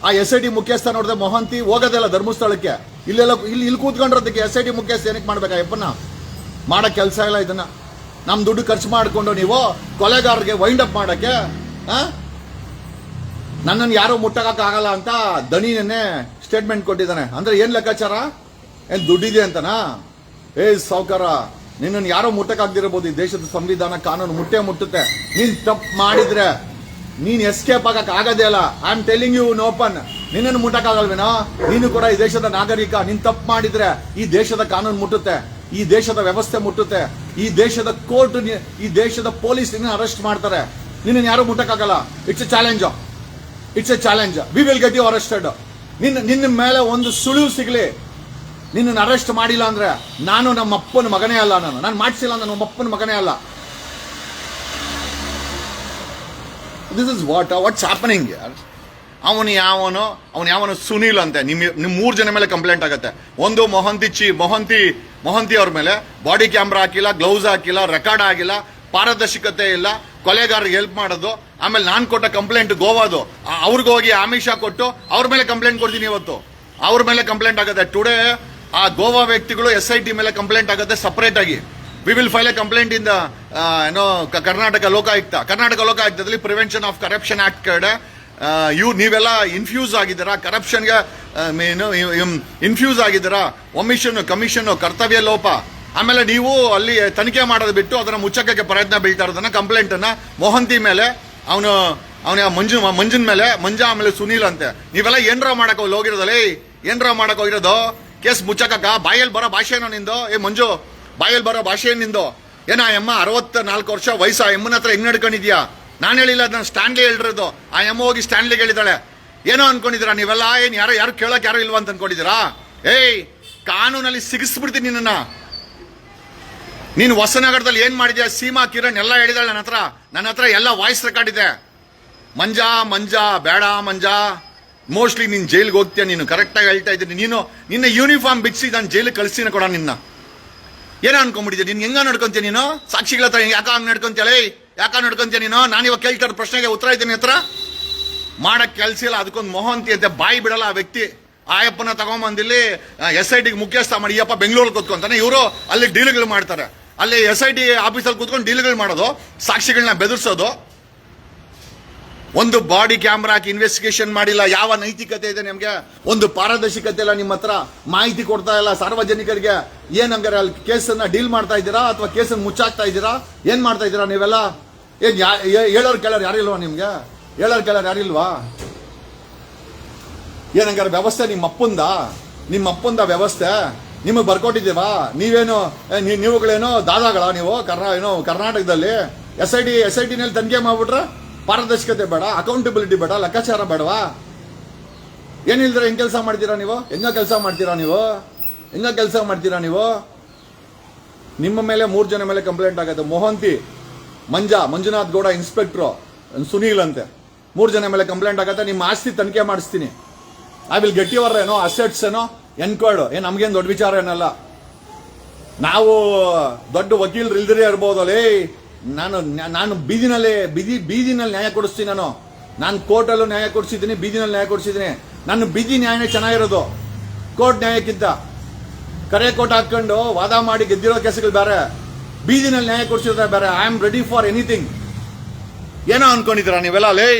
ಆ SIT ಮುಖ್ಯಸ್ಥ ನೋಡಿದ್ರೆ ಮೊಹಂತಿ ಹೋಗೋದೆಲ್ಲ ಧರ್ಮಸ್ಥಳಕ್ಕೆ, ಇಲ್ಲೆಲ್ಲ ಇಲ್ಲಿ ಕೂತ್ಕೊಂಡಿರೋದಕ್ಕೆ SIT ಮುಖ್ಯಸ್ಥ ಏನಕ್ಕೆ ಮಾಡ್ಬೇಕಾ? ಯಪ್ಪನ್ನ ಮಾಡೋ ಕೆಲಸ ಇಲ್ಲ ಇದನ್ನ. ನಮ್ಮ ದುಡ್ಡು ಖರ್ಚು ಮಾಡಿಕೊಂಡು ನೀವು ಕೊಲೆಗಾರರಿಗೆ ವೈಂಡ್ ಅಪ್ ಮಾಡಕ್ಕೆ ನನ್ನನ್ನು ಯಾರು ಮುಟ್ಟಕ್ಕಾಗಲ್ಲ ಅಂತ ದಣಿನೇ ಸ್ಟೇಟ್ಮೆಂಟ್ ಕೊಟ್ಟಿದ್ದಾನೆ. ಅಂದ್ರೆ ಏನ್ ಲೆಕ್ಕಾಚಾರ? ಏನ್ ದುಡ್ಡಿದೆ ಅಂತನಾ? ಸಾವುಕಾರ, ನಿನ್ನನ್ನು ಯಾರೋ ಮುಟ್ಟಕ್ಕಾಗ್ದಿರಬಹುದು. ಈ ದೇಶದ ಸಂವಿಧಾನ ಕಾನೂನು ಮುಟ್ಟುತ್ತೆ. ನೀನ್ ತಪ್ಪು ಮಾಡಿದ್ರೆ ನೀನ್ ಎಸ್ಕೇಪ್ ಆಗಕ್ ಆಗದೇ ಇಲ್ಲ. I am telling you in open. ನಿನ್ನನ್ನು ಮುಟ್ಟಕ್ಕಾಗಲ್ವೇನೋ? ನೀನು ಕೂಡ ಈ ದೇಶದ ನಾಗರಿಕ. ನೀನ್ ತಪ್ಪು ಮಾಡಿದ್ರೆ ಈ ದೇಶದ ಕಾನೂನು ಮುಟ್ಟುತ್ತೆ, ಈ ದೇಶದ ವ್ಯವಸ್ಥೆ ಮುಟ್ಟುತ್ತೆ, ಈ ದೇಶದ ಕೋರ್ಟ್, ಈ ದೇಶದ ಪೊಲೀಸ್ ನಿನ್ನ ಅರೆಸ್ಟ್ ಮಾಡ್ತಾರೆ. ನಿನ್ನನ್ನು ಯಾರು ಮುಟ್ಟಕ್ಕಾಗಲ್ಲ. It's a challenge. It's a challenge. We will get you arrested. ನಿನ್ನ ಮೇಲೆ ಒಂದು ಸುಳಿವು ಸಿಗ್ಲಿ. ನಿನ್ನನ್ನು ಅರೆಸ್ಟ್ ಮಾಡಿಲ್ಲ ಅಂದ್ರೆ ನಾನು ನಮ್ಮ ಅಪ್ಪನ ಮಗನೇ ಅಲ್ಲ. ನಾನು ಮಾಡಿಸಿಲ್ಲ, ನಮ್ಮ ಅಪ್ಪನ ಮಗನೇ ಅಲ್ಲ. ದಿಸ್ ಇಸ್ ವಾಟ್ಸ್ ಹ್ಯಾಪನಿಂಗ್ ಯಾರ್. ಅವನು ಯಾವನು ಸುನೀಲ್ ಅಂತೆ. ನಿಮ್ 3 ಜನ ಮೇಲೆ ಕಂಪ್ಲೇಂಟ್ ಆಗತ್ತೆ. ಒಂದು ಮೊಹಂತಿ ಅವ್ರ ಮೇಲೆ ಬಾಡಿ ಕ್ಯಾಮ್ರಾ ಹಾಕಿಲ್ಲ, ಗ್ಲೌಸ್ ಹಾಕಿಲ್ಲ, ರೆಕಾರ್ಡ್ ಆಗಿಲ್ಲ, ಪಾರದರ್ಶಕತೆ ಇಲ್ಲ, ಕೊಲೆಗಾರರಿಗೆ ಹೆಲ್ಪ್ ಮಾಡೋದು. ಆಮೇಲೆ ನಾನ್ ಕೊಟ್ಟ ಕಂಪ್ಲೇಂಟ್ ಗೋವಾದು, ಅವ್ರಿಗೆ ಹೋಗಿ ಆಮಿಷ ಕೊಟ್ಟು ಅವ್ರ ಮೇಲೆ ಕಂಪ್ಲೇಂಟ್ ಕೊಡ್ತೀನಿ. ಇವತ್ತು ಅವ್ರ ಮೇಲೆ ಕಂಪ್ಲೇಂಟ್ ಆಗುತ್ತೆ. ಟುಡೇ ಆ ಗೋವಾ ವ್ಯಕ್ತಿಗಳು SIT ಮೇಲೆ ಕಂಪ್ಲೇಂಟ್ ಆಗುತ್ತೆ ಸಪರೇಟ್ ಆಗಿ. We will file a complaint in the Karnataka ಲೋಕಾಯುಕ್ತದಲ್ಲಿ ಪ್ರಿವೆನ್ಷನ್ ಆಫ್ ಕರಪ್ಷನ್ ಆಕ್ಟ್ ಕಡೆ. ನೀವೆಲ್ಲ ಇನ್ಫ್ಯೂಸ್ ಆಗಿದ್ದೀರಾ ಕರಪ್ಷನ್ಗೆ, ಇನ್ಫ್ಯೂಸ್ ಆಗಿದ್ದೀರಾ. ಒಮಿಷನ್, ಕಮಿಷನ್, ಕರ್ತವ್ಯ ಲೋಪ. ಆಮೇಲೆ ನೀವು ಅಲ್ಲಿ ತನಿಖೆ ಮಾಡೋದು ಬಿಟ್ಟು ಅದನ್ನ ಮುಚ್ಚಕ್ಕೆ ಪ್ರಯತ್ನ ಬೀಳ್ತಾ ಇರೋದನ್ನ ಕಂಪ್ಲೇಂಟ್ ಅನ್ನ ಮೊಹಂತಿ ಮೇಲೆ, ಅವನ ಮಂಜುನ್ ಮೇಲೆ, ಆಮೇಲೆ ಸುನೀಲ್ ಅಂತೆ. ನೀವೆಲ್ಲ ಏನ್ರ ಮಾಡಕ್ ಹೋಗಿರೋದಲ್ಲ? ಏನ್ರ ಮಾಡಕ್ ಹೋಗಿರೋದು? ಕೇಸ್ ಮುಚ್ಚಕ್ಕ ಬಾಯಲ್ಲಿ ಬರೋ ಭಾಷೆ ಏನೋ ನಿಂದು? ಮಂಜು, ಬಾಯಲ್ಲಿ ಬರೋ ಭಾಷೆ ಏನ್ ನಿಂದು? ಏನೋ ಎಮ್ಮ 64 ವರ್ಷ ವಯಸ್ಸು ಆ ಎಮ್ಮನ ಹತ್ರ ಹೆಂಗ್ ನಡ್ಕೊಂಡಿದ್ಯಾ? ನಾನು ಹೇಳಿಲ್ಲ, ನಾನು ಸ್ಟ್ಯಾನ್ಲಿ ಹೇಳಿರೋದು. ಆ ಎಮ್ಮ ಹೋಗಿ ಸ್ಟ್ಯಾನ್ಲಿಗೆ ಹೇಳಿದಾಳೆ. ಏನೋ ಅನ್ಕೊಂಡಿದ್ದೀರಾ ನೀವೆಲ್ಲ? ಏನ್ ಯಾರು ಕೇಳಕ್ ಯಾರು ಇಲ್ವಾ ಅಂತ ಅನ್ಕೊಂಡಿದ್ದೀರಾ? ಕಾನೂನಲ್ಲಿ ಸಿಗಿಸ್ಬಿಡ್ತೀನಿ ನಿನ್ನ. ನೀನು ಹೊಸನಗರದಲ್ಲಿ ಏನ್ ಮಾಡಿದ್ಯಾ? ಸೀಮಾ ಕಿರಣ್ ಎಲ್ಲ ಹೇಳಿದಾಳೆ ನನ್ನ ಹತ್ರ ಎಲ್ಲ ವಾಯ್ಸ್ ರೆಕಾರ್ಡ್ ಇದೆ. ಮಂಜಾ ಬೇಡ ಮಂಜಾ, ಮೋಸ್ಟ್ಲಿ ನೀನ್ ಜೈಲ್ಗೆ ಹೋಗ್ತೀಯ. ನೀನು ಕರೆಕ್ಟ್ ಆಗಿ ಹೇಳ್ತಾ ಇದ್ದೀನಿ. ನಿನ್ನ ಯೂನಿಫಾರ್ಮ್ ಬಿಡಿಸಿ ನಾನು ಜೈಲಿಗೆ ಕಳಿಸ್ತೀನಿ ಕೊಡ. ನಿನ್ನ ಏನೋ ಅನ್ಕೊಂಡ್ಬಿಟ್ಟಿದ್ಯಾ? ನೀನ್ ಹೆಂಗ ನಡ್ಕೊಂತೀಯ ನೀನು? ಸಾಕ್ಷಿಗಳ ಹತ್ರ ಯಾಕ ಹಂಗ್ ನಡ್ಕೊಂತೀಯ ನೀನು? ನಾನು ಇವಾಗ ಕೇಳ್ತಾ ಪ್ರಶ್ನೆಗೆ ಉತ್ತರ ಇದ್ದೀನಿ. ಹತ್ರ ಮಾಡಕ್ ಕೆಲ್ಸ ಇಲ್ಲ. ಅದಕ್ಕೊಂದು ಮೊಹಂತಿ ಅಂತೆ, ಬಾಯಿ ಬಿಡಲ್ಲ ಆ ವ್ಯಕ್ತಿ. ಆಯಪ್ಪನ ತಗೊಂಬಂದಿಲ್ಲಿ SIT ಮುಖ್ಯಸ್ಥ ಮಾಡಿ. ಈ ಅಪ್ಪ ಬೆಂಗಳೂರಲ್ಲಿ ಕೂತ್ಕೊಂತಾನೆ, ಇವರು ಅಲ್ಲಿ ಡೀಲ್ಗಳು ಮಾಡ್ತಾರೆ. ಅಲ್ಲಿ SIT ಆಫೀಸಲ್ಲಿ ಕೂತ್ಕೊಂಡು ಡೀಲ್ಗಳು ಮಾಡೋದು, ಸಾಕ್ಷಿಗಳನ್ನ ಬೆದರ್ಸೋದು. ಒಂದು ಬಾಡಿ ಕ್ಯಾಮ್ರಾ ಹಾಕಿ ಇನ್ವೆಸ್ಟಿಗೇಷನ್ ಮಾಡಿಲ್ಲ. ಯಾವ ನೈತಿಕತೆ ಇದೆ ನಿಮ್ಗೆ? ಒಂದು ಪಾರದರ್ಶಕತೆ ಇಲ್ಲ ನಿಮ್ಮ ಹತ್ರ. ಮಾಹಿತಿ ಕೊಡ್ತಾ ಇಲ್ಲ ಸಾರ್ವಜನಿಕರಿಗೆ. ಏನ್ ಹಂಗಾರೆ ಅಲ್ಲಿ ಕೇಸನ್ನ ಡೀಲ್ ಮಾಡ್ತಾ ಇದ್ದೀರಾ ಅಥವಾ ಕೇಸನ್ನ ಮುಚ್ಚಾಕ್ತಾ ಇದ್ದೀರಾ? ಏನ್ ಮಾಡ್ತಾ ಇದ್ದೀರಾ ನೀವೆಲ್ಲ? ಏನ್ ಹೇಳೋರ್ ಕೇಳೋರು ಯಾರಿಲ್ವಾ ನಿಮ್ಗೆ? ಯಾರಿಲ್ವಾ? ಏನಂಗಾರೆ ವ್ಯವಸ್ಥೆ ನಿಮ್ಮ ಅಪ್ಪಂದ ವ್ಯವಸ್ಥೆ ನಿಮಗೆ ಬರ್ಕೊಟ್ಟಿದ್ದೀವಾ? ನೀವುಗಳೇನೋ ದಾದಾಗಳ ನೀವು ಕರ್ನಾಟಕದಲ್ಲಿ SIT ನಲ್ಲಿ ತನಿಖೆ ಮಾಡ್ಬಿಟ್ರೆ ಪಾರದರ್ಶಕತೆ ಬೇಡ, ಅಕೌಂಟಬಿಲಿಟಿ ಬೇಡ, ಲೆಕ್ಕಾಚಾರ ಬೇಡವಾ? ಏನಿಲ್ದ್ರೆ ಹೆಂಗ್ ಕೆಲಸ ಮಾಡ್ತೀರಾ ನೀವು? ಹೆಂಗ ಕೆಲಸ ಮಾಡ್ತೀರಾ ನೀವು? ನಿಮ್ಮ ಮೇಲೆ 3 ಜನ ಮೇಲೆ ಕಂಪ್ಲೇಂಟ್ ಆಗತ್ತೆ. ಮೊಹಂತಿ, ಮಂಜುನಾಥ್ ಗೌಡ, ಇನ್ಸ್ಪೆಕ್ಟ್ರು ಸುನೀಲ್ ಅಂತೆ. 3 ಜನ ಮೇಲೆ ಕಂಪ್ಲೇಂಟ್ ಆಗತ್ತೆ. ನಿಮ್ಮ ಆಸ್ತಿ ತನಿಖೆ ಮಾಡಿಸ್ತೀನಿ. I will get your assets enquired. ಏನ್ ದೊಡ್ಡ ವಿಚಾರ ಏನಲ್ಲ. ನಾವು ದೊಡ್ಡ ವಕೀಲರು ಇಲ್ದಿರೇ ಇರ್ಬೋದಲ್ಲೇ. ನಾನು ಬೀದಿನಲ್ಲಿ ನ್ಯಾಯ ಕೊಡಿಸ್ತೀನಿ. ನಾನು ಕೋರ್ಟಲ್ಲೂ ನ್ಯಾಯ ಕೊಡಿಸಿದ್ದೀನಿ, ಬೀದಿನಲ್ಲಿ ನ್ಯಾಯ ಕೊಡಿಸಿದ್ದೀನಿ. ನನ್ನ ಬೀದಿ ನ್ಯಾಯನೇ ಚೆನ್ನಾಗಿರೋದು ಕೋರ್ಟ್ ನ್ಯಾಯಕ್ಕಿಂತ. ಕರೆ ಕೋರ್ಟ್ ಹಾಕೊಂಡು ವಾದ ಮಾಡಿ ಗೆದ್ದಿರೋ ಕೇಸುಗಳು ಬೇರೆ, ಬೀದಿನಲ್ಲಿ ನ್ಯಾಯ ಕೊಡಿಸಿರೋದೇ ಬೇರೆ. I am ready for anything. ಏನೋ ಅನ್ಕೊಂಡಿದ್ದೀರಾ ನೀವೆಲ್ಲ?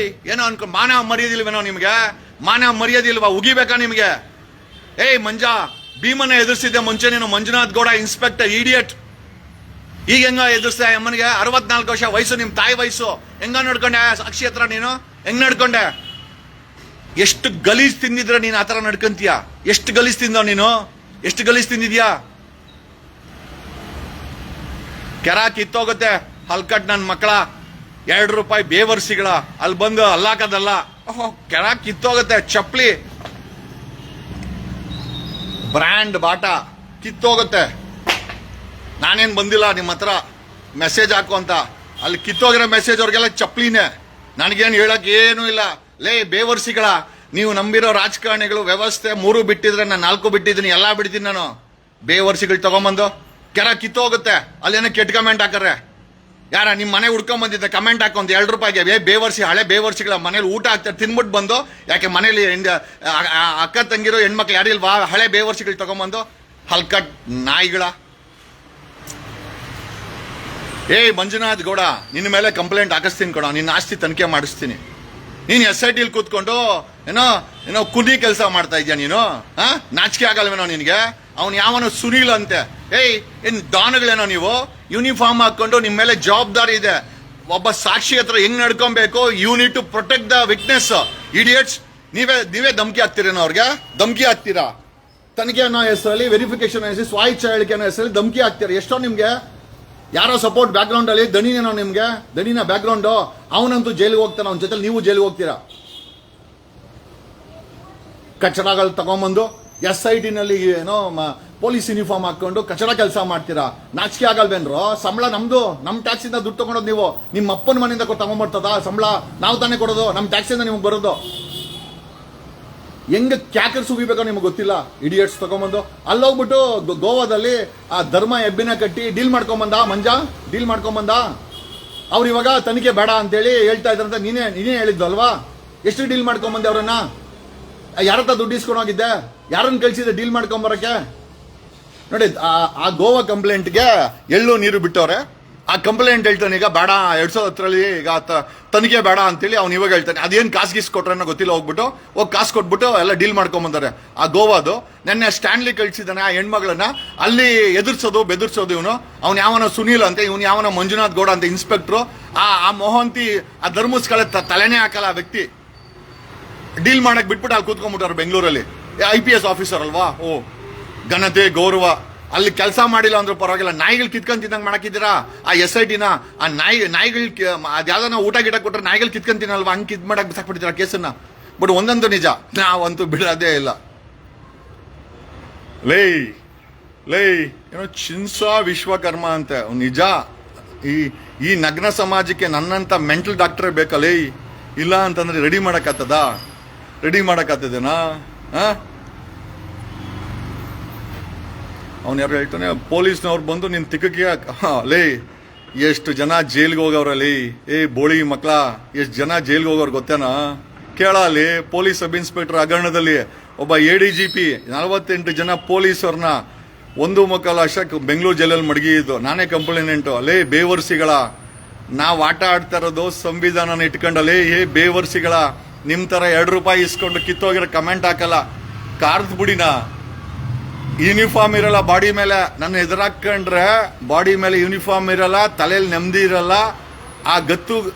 ಏನೋ ಮಾನವ ಮರ್ಯಾದಿಲ್ವೇನೋ ನಿಮ್ಗೆ? ಮಾನವ ಮರ್ಯಾದಿಲ್ವಾ? ಉಗಿಬೇಕಾ ನಿಮ್ಗೆ? ಮಂಜಾ, ಭೀಮನ ಎದುರಿಸಿದ್ದೆ ಮುಂಚೆ ನೀನು. Manjunath Gowda inspector idiot. ಈಗ ಹೆಂಗ ಎದುರಿಸ್ದೆ ಅಮ್ಮನಿಗೆ? 64 ವರ್ಷ ವಯಸ್ಸು, ನಿಮ್ ತಾಯಿ ವಯಸ್ಸು. ಹೆಂಗ ನಡ್ಕೊಂಡೆ ಸಾಕ್ಷಿ ಹತ್ರ? ನೀನು ಹೆಂಗ್ ನಡ್ಕೊಂಡೆ? ಎಷ್ಟು ಗಲೀಜ್ ತಿಂದಿದ್ರೆ ನೀನು ಆತರ ನಡ್ಕೊಂತೀಯ? ಎಷ್ಟು ಗಲೀಜ್ ತಿಂದಿದ್ಯಾ? ಕೆರ ಕಿತ್ತೋಗುತ್ತೆ. ಹಲ್ಕಟ್ ನನ್ ಮಕ್ಕಳ, ₹2 ಬೇವರ್ಸಿಗಳ ಅಲ್ಲಿ ಬಂದು ಅಲ್ಲಾಕದಲ್ಲ. ಕೆರ ಕಿತ್ತೋಗುತ್ತೆ. ಚಪ್ಲಿ ಬ್ರ್ಯಾಂಡ್ ಬಾಟಾ ಕಿತ್ತೋಗುತ್ತೆ. ನಾನೇನ್ ಬಂದಿಲ್ಲ ನಿಮ್ಮ ಹತ್ರ ಮೆಸೇಜ್ ಹಾಕು ಅಂತ. ಅಲ್ಲಿ ಕಿತ್ತೋಗಿರೋ ಮೆಸೇಜ್ ಅವ್ರಿಗೆಲ್ಲ ಚಪ್ಲಿನೇ. ನನಗೇನು ಹೇಳಕ್ ಏನೂ ಇಲ್ಲ. ಬೇವರ್ಸಿಗಳ, ನೀವು ನಂಬಿರೋ ರಾಜಕಾರಣಿಗಳು ವ್ಯವಸ್ಥೆ 3 ಬಿಟ್ಟಿದ್ರೆ ನಾನು 4 ಬಿಟ್ಟಿದ್ದೀನಿ. ಎಲ್ಲ ಬಿಡ್ತೀನಿ ನಾನು. ಬೇವರ್ಸಿಗಳು ತಗೊಂಬಂದು ಕೆರ ಕಿತ್ತೋಗುತ್ತೆ, ಅಲ್ಲೇನೋ ಕೆಟ್ಟ ಕಮೆಂಟ್ ಹಾಕರೆ. ಯಾರ ನಿಮ್ಮ ಮನೆ ಹುಡ್ಕೊಂಡ್ ಬಂದಿದ್ದೆ ಕಮೆಂಟ್ ಹಾಕೊಂಡ್ ₹2 ಬೇವರ್ಸಿ, ಹಳೆ ಬೇವರ್ಸಿಗಳ ಮನೇಲಿ ಊಟ ಹಾಕ್ತಾರೆ ತಿನ್ಬಿಟ್ಟು ಬಂದು, ಯಾಕೆ ಮನೇಲಿ ಅಕ್ಕ ತಂಗಿರೋ ಹೆಣ್ಮಕ್ಳು ಯಾರಿಲ್ವಾ ಹಳೆ ಬೇವರ್ಸಿಗಳು ತಗೊಂಬಂದು ಹಲ್ಕಟ್ ನಾಯಿಗಳ. ಏಯ್ ಮಂಜುನಾಥ್ ಗೌಡ, ನಿನ್ನ ಮೇಲೆ ಕಂಪ್ಲೇಂಟ್ ಹಾಕಿಸ್ತೀನಿ ಕೊಡ, ನಿನ್ನ ಆಸ್ತಿ ತನಿಖೆ ಮಾಡಿಸ್ತೀನಿ. ನೀನು SIT ಕೂತ್ಕೊಂಡು ಏನೋ ಏನೋ ಕುನಿ ಕೆಲಸ ಮಾಡ್ತಾ ಇದೀಯ ನೀನು. ನಾಚಿಕೆ ಆಗಲ್ವೇನೋ ನಿನಗೆ? ಅವನು ಯಾವನೋ ಸುನೀಲ್ ಅಂತೆ. ಏಯ್ ಏನ್ ಡಾನ್ಗಳೇನೋ ನೀವು? ಯೂನಿಫಾರ್ಮ್ ಹಾಕೊಂಡು ನಿಮ್ಮ ಮೇಲೆ ಜವಾಬ್ದಾರಿ ಇದೆ. ಒಬ್ಬ ಸಾಕ್ಷಿ ಹತ್ರ ಹೆಂಗ್ ನಡ್ಕೊಬೇಕು, you need to protect the witness. Idiots, ನೀವೇ ಧಮಕಿ ಹಾಕ್ತೀರೇನೋ ಅವ್ರಿಗೆ? ಧಮಕಿ ಹಾಕ್ತೀರಾ? ತನಿಖೆ ಅನ್ನೋ ಹೆಸರಲ್ಲಿ, ವೆರಿಫಿಕೇಶನ್ ಹೆಸರು, ಸ್ವಾಯಿಚ್ಛ ಹೇಳಿಕೆ ಅನ್ನೋ ಹೆಸರಲ್ಲಿ ಧಮಕಿ ಹಾಕ್ತೀರಾ. ಎಷ್ಟೋ ನಿಮ್ಗೆ ಯಾರೋ ಸಪೋರ್ಟ್ ಬ್ಯಾಕ್ ಗ್ರೌಂಡ್ ಅಲ್ಲಿ ದಣಿನೇನೋ ನಿಮ್ಗೆ? ದಣಿನ ಬ್ಯಾಕ್ ಗ್ರೌಂಡು. ಅವನಂತೂ ಜೈಲಿಗೆ ಹೋಗ್ತಾನೆ, ಅವನ ಜೊತೆ ನೀವು ಜೈಲಿಗೆ ಹೋಗ್ತೀರಾ. ಕಚಡಗಳು ತಗೊಂಬಂದು SIT ನಲ್ಲಿ ಏನೋ ಪೊಲೀಸ್ ಯೂನಿಫಾರ್ಮ್ ಹಾಕೊಂಡು ಕಚಡ ಕೆಲಸ ಮಾಡ್ತೀರಾ. ನಾಚಿಕೆ ಆಗಲ್ವೇನ್ರೋ? ಸಂಬಳ ನಮ್ದು, ನಮ್ ಟ್ಯಾಕ್ಸ್ ಇಂದ ದುಡ್ಡು ತಗೊಂಡೋದು ನೀವು. ನಿಮ್ಮ ಅಪ್ಪನ ಮನೆಯಿಂದ ತಗೊಂಡ್ಬರ್ತದ ಸಂಬಳ? ನಾವು ತಾನೇ ಕೊಡೋದು, ನಮ್ ಟ್ಯಾಕ್ಸ್ ಇಂದ ನಿಮ್ಗೆ ಬರೋದು. ಹೆಂಗ ಕ್ಯಾಕರ್ ಸುಗಿಬೇಕೋ ನಿಮ್ಗೆ ಗೊತ್ತಿಲ್ಲ. ಇಡಿಯಟ್ಸ್ ತಗೊಂಬಂದು ಅಲ್ಲೋಗ್ಬಿಟ್ಟು ಗೋವಾದಲ್ಲಿ ಆ ಧರ್ಮ ಎಬ್ಬಿನ ಕಟ್ಟಿ ಡೀಲ್ ಮಾಡ್ಕೊಂಬಂದ ಡೀಲ್ ಮಾಡ್ಕೊಂಬಂದ. ಅವ್ರು ಇವಾಗ ತನಿಖೆ ಬೇಡ ಅಂತೇಳಿ ಹೇಳ್ತಾ ಇದ್ರಂತ ನೀನೇ ಹೇಳಿದ್ದು ಅಲ್ವಾ? ಎಷ್ಟು ಡೀಲ್ ಮಾಡ್ಕೊಂಬಂದೆ ಅವ್ರನ್ನ? ಯಾರತ್ರ ದುಡ್ಡು ಇಸ್ಕೊಂಡು ಹೋಗಿದ್ದೆ? ಯಾರನ್ನ ಕಳ್ಸಿದ್ದೆ ಡೀಲ್ ಮಾಡ್ಕೊಂಬರಕ್ಕೆ? ನೋಡಿ, ಆ ಗೋವಾ ಕಂಪ್ಲೇಂಟ್ಗೆ ಎಳ್ಳು ನೀರು ಬಿಟ್ಟವ್ರೆ. ಆ ಕಂಪ್ಲೇಂಟ್ ಹೇಳ್ತಾನೆ ಈಗ ಬೇಡ, 2010 ಈಗ ತನಿಖೆ ಬೇಡ ಅಂತೇಳಿ ಅವ್ನು ಇವಾಗ ಹೇಳ್ತಾನೆ. ಅದೇನು ಕಾಸು ಗೀಸ್ ಕೊಟ್ರೆ ಗೊತ್ತಿಲ್ಲ. ಹೋಗಿ ಕಾಸು ಕೊಟ್ಬಿಟ್ಟು ಎಲ್ಲ ಡೀಲ್ ಮಾಡ್ಕೊಂಬಂದಾರೆ. ಆ ಗೋವಾದು ನೆನ್ನೆ ಸ್ಟ್ಯಾನ್ಲಿ ಕಳ್ಸಿದ್ದಾನೆ ಆ ಹೆಣ್ಮಗಳನ್ನ. ಅಲ್ಲಿ ಎದುರ್ಸೋದು ಬೆದರ್ಸೋದು ಇವನು. ಅವ್ನು ಯಾವನೋ ಸುನೀಲ್ ಅಂತೆ, ಇವನು ಯಾವನೋ ಮಂಜುನಾಥ್ ಗೌಡ ಅಂತ ಇನ್ಸ್ಪೆಕ್ಟ್ರು. ಆ ಮೊಹಂತಿ ಆ ಧರ್ಮಸ್ಥಳ ತಲೆನೇ ಹಾಕಲ್ಲ ಆ ವ್ಯಕ್ತಿ. ಡೀಲ್ ಮಾಡಕ್ ಬಿಟ್ಬಿಟ್ಟು ಅಲ್ಲಿ ಕೂತ್ಕೊಂಡ್ಬಿಟ್ಟಾರೆ ಬೆಂಗಳೂರಲ್ಲಿ. IPS ಆಫೀಸರ್ ಅಲ್ವಾ? ಓ ಘನತೆ ಗೌರವ. ಅಲ್ಲಿ ಕೆಲಸ ಮಾಡಿಲ್ಲ ಅಂದ್ರೂ ಪರವಾಗಿಲ್ಲ, ನಾಯಿಗಳು ಕಿತ್ಕೊಂಡ್ ತಿನ್ನಂಗ್ ಮಾಡಕಿದ್ದೀರಾ ಆ SIT ನ. ಆ ನಾಯಿಗಳು ಅದ್ಯಾವ್ದನ್ನ ಊಟ ಗಿಡ ಕೊಟ್ರೆ ನಾಯಿಗಳು ಕಿತ್ಕೊಂಡ್ ತಿನ್ನಲ್ವಾ, ಹಂಗೆ ಕಿತ್ ಮಾಡಕ್ ಬಿಸಾಕ್ಬಿಟ್ಟಿದ್ದೀರಾ ಕೇಸನ್ನ. ಬಟ್ ಒಂದೊಂದು ನಿಜ, ನಾವಂತೂ ಬಿಡೋದೇ ಇಲ್ಲ. ಲೇ ಏನೋ ಚಿನ್ಸಾ ವಿಶ್ವಕರ್ಮ ಅಂತ ನಿಜ. ಈ ನಗ್ನ ಸಮಾಜಕ್ಕೆ ನನ್ನಂತ ಮೆಂಟಲ್ ಡಾಕ್ಟರ್ ಬೇಕಲ್ಲೇ. ಇಲ್ಲ ಅಂತಂದ್ರೆ ರೆಡಿ ಮಾಡಕ್ಕಾಗ್ತದೇನಾ? ಅವ್ನು ಯಾರು ಹೇಳ್ತಾನೆ, ಪೊಲೀಸ್ನವ್ರು ಬಂದು ನಿನ್ ತಿಕ್ಕಕ್ಕೆ ಲೇ ಎಷ್ಟು ಜನ ಜೈಲ್ಗೆ ಹೋಗವ್ರಲ್ಲಿ. ಬೋಳಿ ಮಕ್ಳ, ಎಷ್ಟು ಜನ ಜೈಲ್ಗೆ ಹೋಗೋರು ಗೊತ್ತೇನಾ? ಕೇಳಲಿ. ಪೊಲೀಸ್ ಸಬ್ ಇನ್ಸ್ಪೆಕ್ಟರ್ ಹಗರಣದಲ್ಲಿ ಒಬ್ಬ ADGP 48 ಜನ ಪೊಲೀಸವ್ರನ್ನ 1.25 ಲಕ್ಷ ಬೆಂಗಳೂರು ಜೈಲಲ್ಲಿ ಮಡಗಿದ್ದು. ನಾನೇ ಕಂಪ್ಲೇಂಟು. ಅಲ್ಲೇ ಬೇವರ್ಸಿಗಳ, ನಾವು ಆಟ ಆಡ್ತಾ ಇರೋದು ಸಂವಿಧಾನನ ಇಟ್ಕೊಂಡಲ್ಲೇ. ಬೇವರ್ಸಿಗಳ, ನಿಮ್ ತರ ₹2 ಇಸ್ಕೊಂಡು ಕಿತ್ತೋಗಿರೋ ಕಮೆಂಟ್ ಹಾಕಲ್ಲ. ಕಾರ್ದ್ ಬುಡಿನ ಯೂನಿಫಾರ್ಮ್ ಇರಲ್ಲ ಬಾಡಿ ಮೇಲೆ. ನನ್ನ ಎದುರಾಕೊಂಡ್ರೆ ಬಾಡಿ ಮೇಲೆ ಯೂನಿಫಾರ್ಮ್ ಇರಲ್ಲ, ತಲೆಯಲ್ಲಿ ನೆಮ್ಮದಿ ಇರಲ್ಲ. ಆ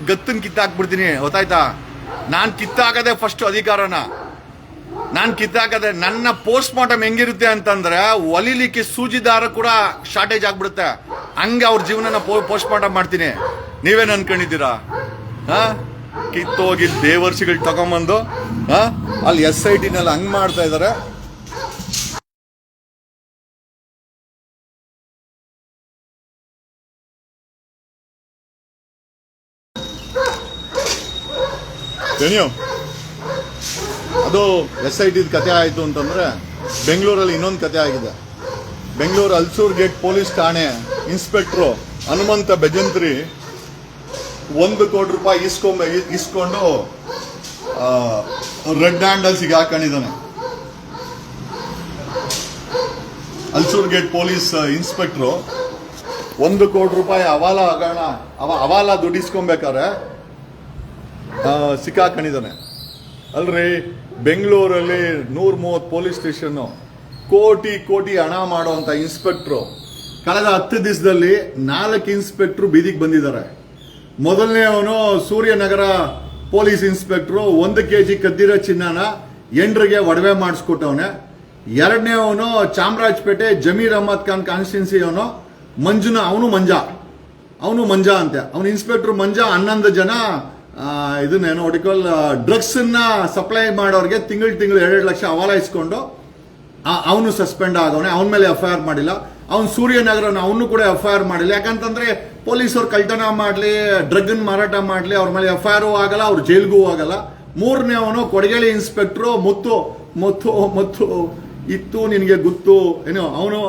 ಗತ್ತನ್ ಕಿತ್ತಾಕ್ಬಿಡ್ತೀನಿ, ಗೊತ್ತಾಯ್ತಾ? ನಾನ್ ಕಿತ್ತಾಕದೆ ಫಸ್ಟ್ ಅಧಿಕಾರನ. ನಾನ್ ಕಿತ್ತಾಕದೆ. ನನ್ನ ಪೋಸ್ಟ್ ಮಾರ್ಟಮ್ ಹೆಂಗಿರುತ್ತೆ ಅಂತಂದ್ರೆ ಒಲಿಲಿಕ್ಕೆ ಸೂಜಿದಾರ ಕೂಡ ಶಾರ್ಟೇಜ್ ಆಗ್ಬಿಡುತ್ತೆ. ಹಂಗೆ ಅವ್ರ ಜೀವನನ ಪೋಸ್ಟ್ ಮಾರ್ಟಮ್ ಮಾಡ್ತೀನಿ. ನೀವೇನ್ ಅನ್ಕೊಂಡಿದ್ದೀರಾ? ಕಿತ್ತೋಗಿ ದೇವರ್ಸಿಗಳು ತಗೊಂಬಂದು ಅಲ್ಲಿ SIT ನಲ್ಲಿ ಹಂಗ್ ಮಾಡ್ತಾ ಇದಾರೆ. ಅದು SIT ಕತೆ ಆಯಿತು ಅಂತಂದ್ರೆ ಬೆಂಗಳೂರಲ್ಲಿ ಇನ್ನೊಂದು ಕತೆ ಆಗಿದೆ. ಬೆಂಗಳೂರು ಅಲ್ಸೂರ್ ಗೇಟ್ ಪೊಲೀಸ್ ಠಾಣೆ ಇನ್ಸ್ಪೆಕ್ಟ್ರು ಹನುಮಂತ ಬೆಜಂತ್ರಿ ₹1 ಕೋಟಿ ಇಸ್ಕೊಂಡು ರೆಡ್ ಹ್ಯಾಂಡಲ್ ಸಿಗಾಕೊಂಡಿದ್ದಾನೆ. Ulsoor gate police inspector ₹1 crore hawala ದುಡ್ಡು ಇಸ್ಕೊಬೇಕಾರೆ ಸಿಕ್ಕಾಕೊಂಡಿದ್ದಾನೆ. ಅಲ್ರಿ, ಬೆಂಗಳೂರಲ್ಲಿ 130 ಪೊಲೀಸ್ ಸ್ಟೇಷನ್, ಕೋಟಿ ಹಣ ಮಾಡುವಂತ ಇನ್ಸ್ಪೆಕ್ಟ್ರು ಕಳೆದ 10 ದಿವಸದಲ್ಲಿ 4 ಇನ್ಸ್ಪೆಕ್ಟ್ರು ಬೀದಿಗೆ ಬಂದಿದ್ದಾರೆ. ಮೊದಲನೇ ಅವನು ಸೂರ್ಯನಗರ ಪೊಲೀಸ್ ಇನ್ಸ್ಪೆಕ್ಟ್ರು 1 kg ಕದ್ದಿರೋ ಚಿನ್ನನ ಎಂಡ್ರಿಗೆ ಒಡವೆ ಮಾಡಿಸ್ಕೊಟ್ಟವನೆ. ಎರಡನೇ ಅವನು ಚಾಮರಾಜಪೇಟೆ ಜಮೀರ್ ಅಹಮದ್ ಖಾನ್ ಕಾನ್ಸ್ಟಿಟ್ಯೂನ್ಸಿ ಅವನು ಅವನು ಮಂಜಾ ಅಂತೆ. ಅವನು ಇನ್ಸ್ಪೆಕ್ಟರ್ ಮಂಜಾ 11 ಜನ ಇದನ್ನೇನು ಒಡಿಕಲ್ ಡ್ರಗ್ಸ್ ನ ಸಪ್ಲೈ ಮಾಡೋರಿಗೆ ತಿಂಗಳು 2 ಲಕ್ಷ ಹವಾಲ ಇಸ್ಕೊಂಡು ಅವನು ಸಸ್ಪೆಂಡ್ ಆಗವನೆ. ಅವನ ಮೇಲೆ FIR ಮಾಡಿಲ್ಲ. ಅವ್ನು ಸೂರ್ಯನಗರ ಅವನು ಕೂಡ FIR ಮಾಡಿಲ್ಲ. ಯಾಕಂತಂದ್ರೆ ಪೊಲೀಸರು ಕಳ್ತನ ಮಾಡ್ಲಿ, ಡ್ರಗ್ ಮಾರಾಟ ಮಾಡ್ಲಿ, ಅವ್ರ ಮೇಲೆ FIR ಆಗಲ್ಲ, ಅವ್ರ ಜೈಲ್ಗೂ ಆಗಲ್ಲ. ಮೂರನೇ ಅವನು ಕೊಡಗೇಳಿ ಇನ್ಸ್ಪೆಕ್ಟ್ರು ಮುತ್ತು ಇತ್ತು ನಿನಗೆ ಗೊತ್ತು ಏನೋ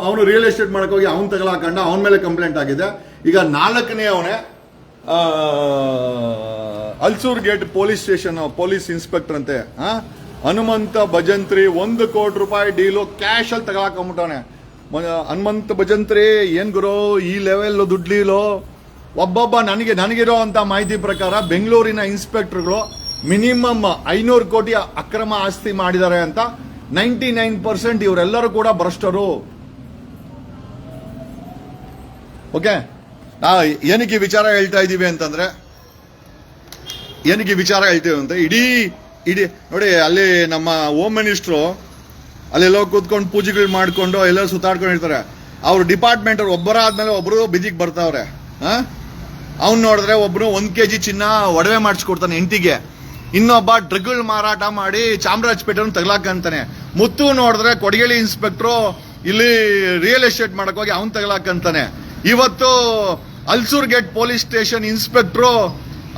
ಅವನು ರಿಯಲ್ ಎಸ್ಟೇಟ್ ಮಾಡಕ್ ಹೋಗಿ ಅವನ್ ತಗಲಾಕಂಡ ಅವನ ಮೇಲೆ ಕಂಪ್ಲೇಂಟ್ ಆಗಿದೆ. ಈಗ 4ನೇ ಅವನೇ Ulsoor gate police station police inspector ಅಂತೆ ಹನುಮಂತ ಭಜಂತ್ರಿ 1 ಕೋಟಿ ರೂಪಾಯಿ ಡೀಲು ಕ್ಯಾಶ್ ಅಲ್ಲಿ ತಗೊಳಕೊಂಬಿಟ್ಟವನೆ. ಹನುಮಂತ ಭಜಂತ್ರಿ ಏನ್ ಗುರು ಈ ಲೆವೆಲ್ ದುಡ್ಲೀಲೋ. ಒಬ್ಬೊಬ್ಬ ನನಗಿರೋ ಅಂತ ಮಾಹಿತಿ ಪ್ರಕಾರ ಬೆಂಗಳೂರಿನ ಇನ್ಸ್ಪೆಕ್ಟರ್ಗಳು ಮಿನಿಮಮ್ 500 ಕೋಟಿ ಅಕ್ರಮ ಆಸ್ತಿ ಮಾಡಿದ್ದಾರೆ ಅಂತ. 99% ಇವರೆಲ್ಲರೂ ಕೂಡ ಭ್ರಷ್ಟರು. ಓಕೆ, ಏನಕ್ಕೆ ವಿಚಾರ ಹೇಳ್ತಾ ಇದೀವಿ ಅಂತಂದ್ರೆ ಇಡೀ ನೋಡಿ ಅಲ್ಲಿ ನಮ್ಮ ಹೋಮ್ ಮಿನಿಸ್ಟ್ರು ಅಲ್ಲೆಲ್ಲೋ ಕೂತ್ಕೊಂಡು ಪೂಜೆಗಳು ಮಾಡ್ಕೊಂಡು ಎಲ್ಲರೂ ಸುತ್ತಾಡ್ಕೊಂಡಿರ್ತಾರೆ. ಅವ್ರ ಡಿಪಾರ್ಟ್ಮೆಂಟ್ ಅವ್ರು ಒಬ್ಬರಾದ್ಮೇಲೆ ಒಬ್ರು ಬಿದಿಗೆ ಬರ್ತಾವ್ರೆ. ಅವ್ನು ನೋಡಿದ್ರೆ ಒಬ್ರು 1 kg ಚಿನ್ನ ಒಡವೆ ಮಾಡಿಸ್ಕೊಡ್ತಾನೆ ಹೆಂಡತಿಗೆ. ಇನ್ನೊಬ್ಬ ಡ್ರಗ್ಗಳು ಮಾರಾಟ ಮಾಡಿ ಚಾಮರಾಜಪೇಟೆ ತಗಲಾಕಂತಾನೆ. ಮುತ್ತು ನೋಡಿದ್ರೆ ಕೊಡಗೇಳಿ ಇನ್ಸ್ಪೆಕ್ಟ್ರು ಇಲ್ಲಿ ರಿಯಲ್ ಎಸ್ಟೇಟ್ ಮಾಡಕ್ ಹೋಗಿ ಅವ್ನು ತಗಲಾಕಂತಾನೆ. ಇವತ್ತು Ulsoor gate police station inspector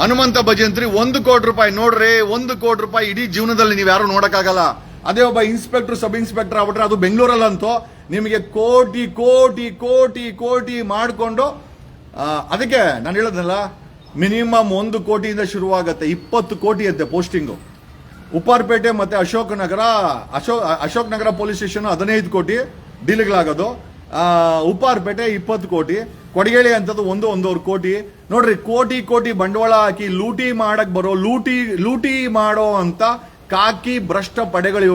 Hanumantha Bhajantri 1 ಕೋಟಿ ರೂಪಾಯಿ ನೋಡ್ರಿ. 1 ಕೋಟಿ ರೂಪಾಯಿ ಇಡೀ ಜೀವನದಲ್ಲಿ ನೀವು ಯಾರು ನೋಡಕ್ಕಾಗಲ್ಲ. ಅದೇ ಒಬ್ಬ ಇನ್ಸ್ಪೆಕ್ಟರ್ ಸಬ್ ಇನ್ಸ್ಪೆಕ್ಟರ್ ಆಗ್ಬಿಟ್ರೆ ಅದು ಬೆಂಗಳೂರಲ್ಲಂತೂ ನಿಮಗೆ ಕೋಟಿ ಕೋಟಿ ಕೋಟಿ ಕೋಟಿ ಮಾಡಿಕೊಂಡು ಅದಕ್ಕೆ ನಾನು ಹೇಳೋದಲ್ಲ, ಮಿನಿಮಮ್ 1 ಕೋಟಿಯಿಂದ ಶುರುವಾಗತ್ತೆ. 20 ಕೋಟಿ ಅಂತೆ ಪೋಸ್ಟಿಂಗು. ಉಪ್ಪಾರಪೇಟೆ ಮತ್ತೆ ಅಶೋಕ್ ನಗರ ಪೊಲೀಸ್ ಸ್ಟೇಷನ್ 15 ಕೋಟಿ ಡೀಲ್ಗಳಾಗೋದು. ಉಪ್ಪಾರಪೇಟೆ 20 ಕೋಟಿ, ಕೊಡಗೇಳಿ ಅಂತದ್ದು 1-1.5 ಕೋಟಿ. ನೋಡ್ರಿ, ಕೋಟಿ ಕೋಟಿ ಬಂಡವಾಳ ಹಾಕಿ ಲೂಟಿ ಮಾಡಕ್ ಬರೋ ಲೂಟಿ ಮಾಡೋ ಅಂತ ಕಾಕಿ ಭ್ರಷ್ಟ ಪಡೆಗಳು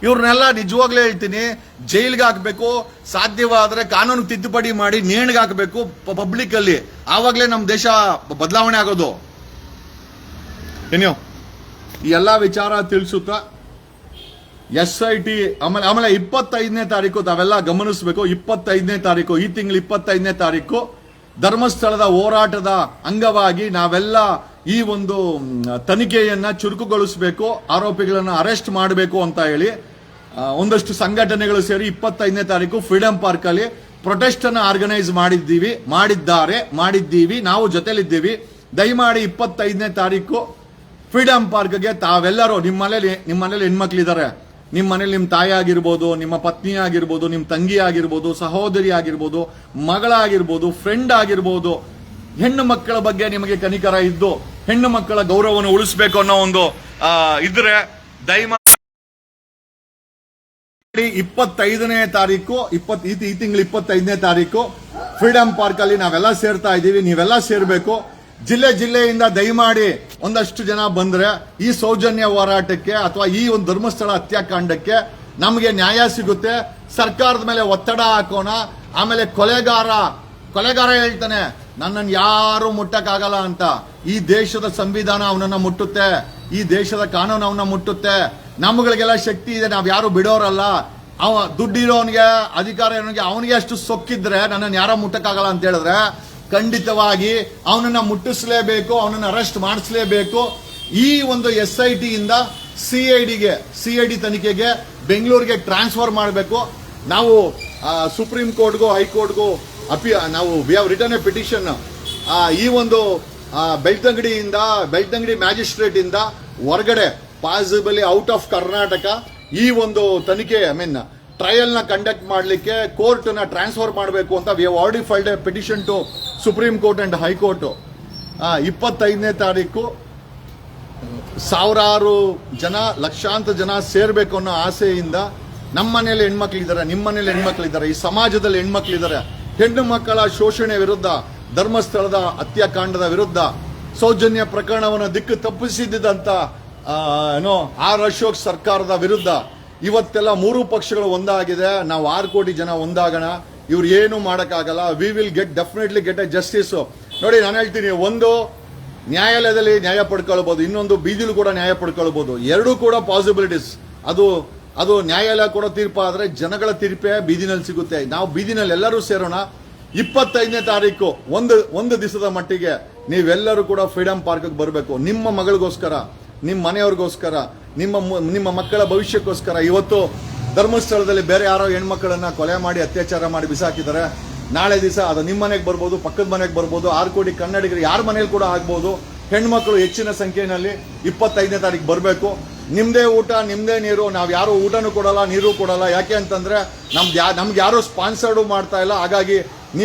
ಇವ್ರನ್ನೆಲ್ಲ ನಿಜವಾಗ್ಲೇ ಹೇಳ್ತೀನಿ ಜೈಲ್ಗೆ ಹಾಕ್ಬೇಕು. ಸಾಧ್ಯವಾದ್ರೆ ಕಾನೂನು ತಿದ್ದುಪಡಿ ಮಾಡಿ ನೇಣಿಗೆ ಹಾಕಬೇಕು ಪಬ್ಲಿಕ್ ಅಲ್ಲಿ. ಆವಾಗ್ಲೇ ನಮ್ಮ ದೇಶ ಬದಲಾವಣೆ ಆಗೋದು. ಏನೋ ಈ ಎಲ್ಲಾ ವಿಚಾರ ತಿಳಿಸುತ್ತಾ SIT ಆಮೇಲೆ 25ನೇ ತಾರೀಕು ತಾವೆಲ್ಲ ಗಮನಿಸಬೇಕು. 25ನೇ ತಾರೀಕು ಈ ತಿಂಗಳು 25ನೇ ತಾರೀಕು ಧರ್ಮಸ್ಥಳದ ಹೋರಾಟದ ಅಂಗವಾಗಿ ನಾವೆಲ್ಲ ಈ ಒಂದು ತನಿಖೆಯನ್ನ ಚುರುಕುಗೊಳಿಸಬೇಕು, ಆರೋಪಿಗಳನ್ನ ಅರೆಸ್ಟ್ ಮಾಡಬೇಕು ಅಂತ ಹೇಳಿ ಒಂದಷ್ಟು ಸಂಘಟನೆಗಳು ಸೇರಿ 25ನೇ ತಾರೀಕು ಫ್ರೀಡಂ ಪಾರ್ಕ್ ಅಲ್ಲಿ ಪ್ರೊಟೆಸ್ಟ್ ಅನ್ನ ಆರ್ಗನೈಸ್ ಮಾಡಿದ್ದೀವಿ. ನಾವು ಜೊತೆಲಿದ್ದೀವಿ. ದಯಮಾಡಿ 25ನೇ ತಾರೀಕು ಫ್ರೀಡಂ ಪಾರ್ಕ್ಗೆ ತಾವೆಲ್ಲರೂ ನಿಮ್ಮ ಮನೇಲಿ ಹೆಣ್ಮಕ್ಳಿದ್ದಾರೆ, ನಿಮ್ಮ ಮನೇಲಿ ನಿಮ್ಮ ತಾಯಿ ಆಗಿರ್ಬೋದು, ನಿಮ್ಮ ಪತ್ನಿ ಆಗಿರ್ಬೋದು, ನಿಮ್ಮ ತಂಗಿ ಆಗಿರ್ಬೋದು, ಸಹೋದರಿ ಆಗಿರ್ಬೋದು, ಮಗಳಾಗಿರ್ಬೋದು, ಫ್ರೆಂಡ್ ಆಗಿರ್ಬೋದು, ಹೆಣ್ಣು ಮಕ್ಕಳ ಬಗ್ಗೆ ನಿಮಗೆ ಕನಿಕರ ಇದ್ದು ಹೆಣ್ಣು ಮಕ್ಕಳ ಗೌರವವನ್ನು ಉಳಿಸಬೇಕು ಅನ್ನೋ ಒಂದು ಇದ್ರೆ ದಯಮಾಡಿ 25ನೇ ತಾರೀಕು ಈ ತಿಂಗಳು 25ನೇ ತಾರೀಕು ಫ್ರೀಡಂ ಪಾರ್ಕ್ ಅಲ್ಲಿ ನಾವೆಲ್ಲ ಸೇರ್ತಾ ಇದ್ದೀವಿ. ನೀವೆಲ್ಲ ಸೇರ್ಬೇಕು. ಜಿಲ್ಲೆಯಿಂದ ದಯಮಾಡಿ ಒಂದಷ್ಟು ಜನ ಬಂದ್ರೆ ಈ ಸೌಜನ್ಯ ಹೋರಾಟಕ್ಕೆ ಅಥವಾ ಈ ಒಂದು ಧರ್ಮಸ್ಥಳ ಹತ್ಯಾಕಾಂಡಕ್ಕೆ ನಮಗೆ ನ್ಯಾಯ ಸಿಗುತ್ತೆ. ಸರ್ಕಾರದ ಮೇಲೆ ಒತ್ತಡ ಹಾಕೋಣ. ಆಮೇಲೆ ಕೊಲೆಗಾರ ಹೇಳ್ತಾನೆ ನನ್ನನ್ನು ಯಾರು ಮುಟ್ಟಕ್ಕಾಗಲ್ಲ ಅಂತ. ಈ ದೇಶದ ಸಂವಿಧಾನ ಅವನನ್ನ ಮುಟ್ಟುತ್ತೆ, ಈ ದೇಶದ ಕಾನೂನು ಅವನ್ನ ಮುಟ್ಟುತ್ತೆ. ನಮ್ಗಳಿಗೆಲ್ಲ ಶಕ್ತಿ ಇದೆ, ನಾವ್ ಯಾರು ಬಿಡೋರಲ್ಲ. ಅವ ದುಡ್ಡಿರೋನ್ಗೆ ಅಧಿಕಾರ ಇರೋನ್ಗೆ ಅವನಿಗೆ ಅಷ್ಟು ಸೊಕ್ಕಿದ್ರೆ ನನ್ನನ್ನು ಯಾರೋ ಮುಟ್ಟಕ್ಕಾಗಲ್ಲ ಅಂತ ಹೇಳಿದ್ರೆ ಖಂಡಿತವಾಗಿ ಅವನನ್ನ ಮುಟ್ಟಿಸಲೇಬೇಕು, ಅವನನ್ನ ಅರೆಸ್ಟ್ ಮಾಡಿಸಲೇಬೇಕು. ಈ ಒಂದು SIT ಇಂದ CID ತನಿಖೆಗೆ ಬೆಂಗಳೂರಿಗೆ ಟ್ರಾನ್ಸ್ಫರ್ ಮಾಡಬೇಕು. ನಾವು ಸುಪ್ರೀಂ ಕೋರ್ಟ್ಗೂ ಹೈಕೋರ್ಟ್ಗೂ ನಾವು we have written a petition. ಈ ಒಂದು ಬೆಳ್ತಂಗಡಿ ಮ್ಯಾಜಿಸ್ಟ್ರೇಟ್ ಇಂದ ಹೊರಗಡೆ ಪಾಸಿಬಲಿ ಔಟ್ ಆಫ್ ಕರ್ನಾಟಕ ಈ ಒಂದು ತನಿಖೆ ಟ್ರಯಲ್ ನ ಕಂಡಕ್ಟ್ ಮಾಡಲಿಕ್ಕೆ ಕೋರ್ಟ್ ನ ಟ್ರಾನ್ಸ್ಫರ್ ಮಾಡಬೇಕು ಅಂತ we have already filed a petition to supreme court and high court. 25ನೇ ತಾರೀಕು ಸಾವಿರಾರು ಜನ, ಲಕ್ಷಾಂತರ ಜನ ಸೇರ್ಬೇಕು ಅನ್ನೋ ಆಸೆಯಿಂದ ನಮ್ಮ ಮನೇಲಿ ಹೆಣ್ಮಕ್ಳಿದ್ದಾರೆ, ನಿಮ್ಮ ಮನೇಲಿ ಹೆಣ್ಮಕ್ಳಿದ್ದಾರೆ, ಈ ಸಮಾಜದಲ್ಲಿ ಹೆಣ್ಮಕ್ಳಿದ್ದಾರೆ. ಹೆಣ್ಣು ಮಕ್ಕಳ ಶೋಷಣೆ ವಿರುದ್ಧ, ಧರ್ಮಸ್ಥಳದ ಹತ್ಯಾಕಾಂಡದ ವಿರುದ್ಧ, ಸೌಜನ್ಯ ಪ್ರಕರಣವನ್ನು ದಿಕ್ಕು ತಪ್ಪಿಸಿದ್ದಂತ ಅಶೋಕ್ ಸರ್ಕಾರದ ವಿರುದ್ಧ ಇವತ್ತೆಲ್ಲ 3 ಪಕ್ಷಗಳು ಒಂದಾಗಿದೆ. ನಾವು 6 ಕೋಟಿ ಜನ ಒಂದಾಗೋಣ. ಇವ್ರು ಏನು ಮಾಡಕ್ಕಾಗಲ್ಲ. We will definitely get A justice. ನೋಡಿ, ನಾನು ಹೇಳ್ತೀನಿ, ಒಂದು ನ್ಯಾಯಾಲಯದಲ್ಲಿ ನ್ಯಾಯ ಪಡ್ಕೊಳ್ಬಹುದು, ಇನ್ನೊಂದು ಬೀದಿಲು ಕೂಡ ನ್ಯಾಯ ಪಡ್ಕೊಳ್ಬಹುದು. ಎರಡೂ ಕೂಡ ಪಾಸಿಬಿಲಿಟೀಸ್. ಅದು ನ್ಯಾಯಾಲಯ ಕೊಡೋ ತೀರ್ಪು ಆದ್ರೆ ಜನಗಳ ತೀರ್ಪೇ ಬೀದಿನಲ್ಲಿ ಸಿಗುತ್ತೆ. ನಾವು ಬೀದಿನಲ್ಲಿ ಎಲ್ಲರೂ ಸೇರೋಣ. 25ನೇ ತಾರೀಕು ಒಂದು ದಿವಸದ ಮಟ್ಟಿಗೆ ನೀವೆಲ್ಲರೂ ಕೂಡ ಫ್ರೀಡಂ ಪಾರ್ಕ್ ಬರಬೇಕು. ನಿಮ್ಮ ಮಗಳಿಗೋಸ್ಕರ, ನಿಮ್ಮ ಮನೆಯವ್ರಿಗೋಸ್ಕರ, ನಿಮ್ಮ ಮಕ್ಕಳ ಭವಿಷ್ಯಕ್ಕೋಸ್ಕರ. ಇವತ್ತು ಧರ್ಮಸ್ಥಳದಲ್ಲಿ ಬೇರೆ ಯಾರೋ ಹೆಣ್ಮಕ್ಕಳನ್ನ ಕೊಲೆ ಮಾಡಿ ಅತ್ಯಾಚಾರ ಮಾಡಿ ಬಿಸಾಕಿದ್ದಾರೆ. ನಾಳೆ ದಿವಸ ಅದು ನಿಮ್ಮ ಮನೆಗೆ ಬರ್ಬೋದು, ಪಕ್ಕದ ಮನೆಗೆ ಬರ್ಬೋದು. 6 ಕೋಟಿ ಕನ್ನಡಿಗರು ಯಾರ ಮನೇಲಿ ಕೂಡ ಆಗ್ಬೋದು. ಹೆಣ್ಮಕ್ಳು ಹೆಚ್ಚಿನ ಸಂಖ್ಯೆಯಲ್ಲಿ 25ನೇ ತಾರೀಕು ಬರಬೇಕು. ನಿಮ್ದೇ ಊಟ ನಿಮ್ದೇ ನೀರು, ನಾವು ಯಾರು ಊಟನೂ ಕೊಡಲ್ಲ ನೀರು ಕೊಡಲ್ಲ. ಯಾಕೆ ಅಂತಂದ್ರೆ ನಮ್ಗೆ ಯಾರು ಸ್ಪಾನ್ಸರ್ಡು ಮಾಡ್ತಾ ಇಲ್ಲ. ಹಾಗಾಗಿ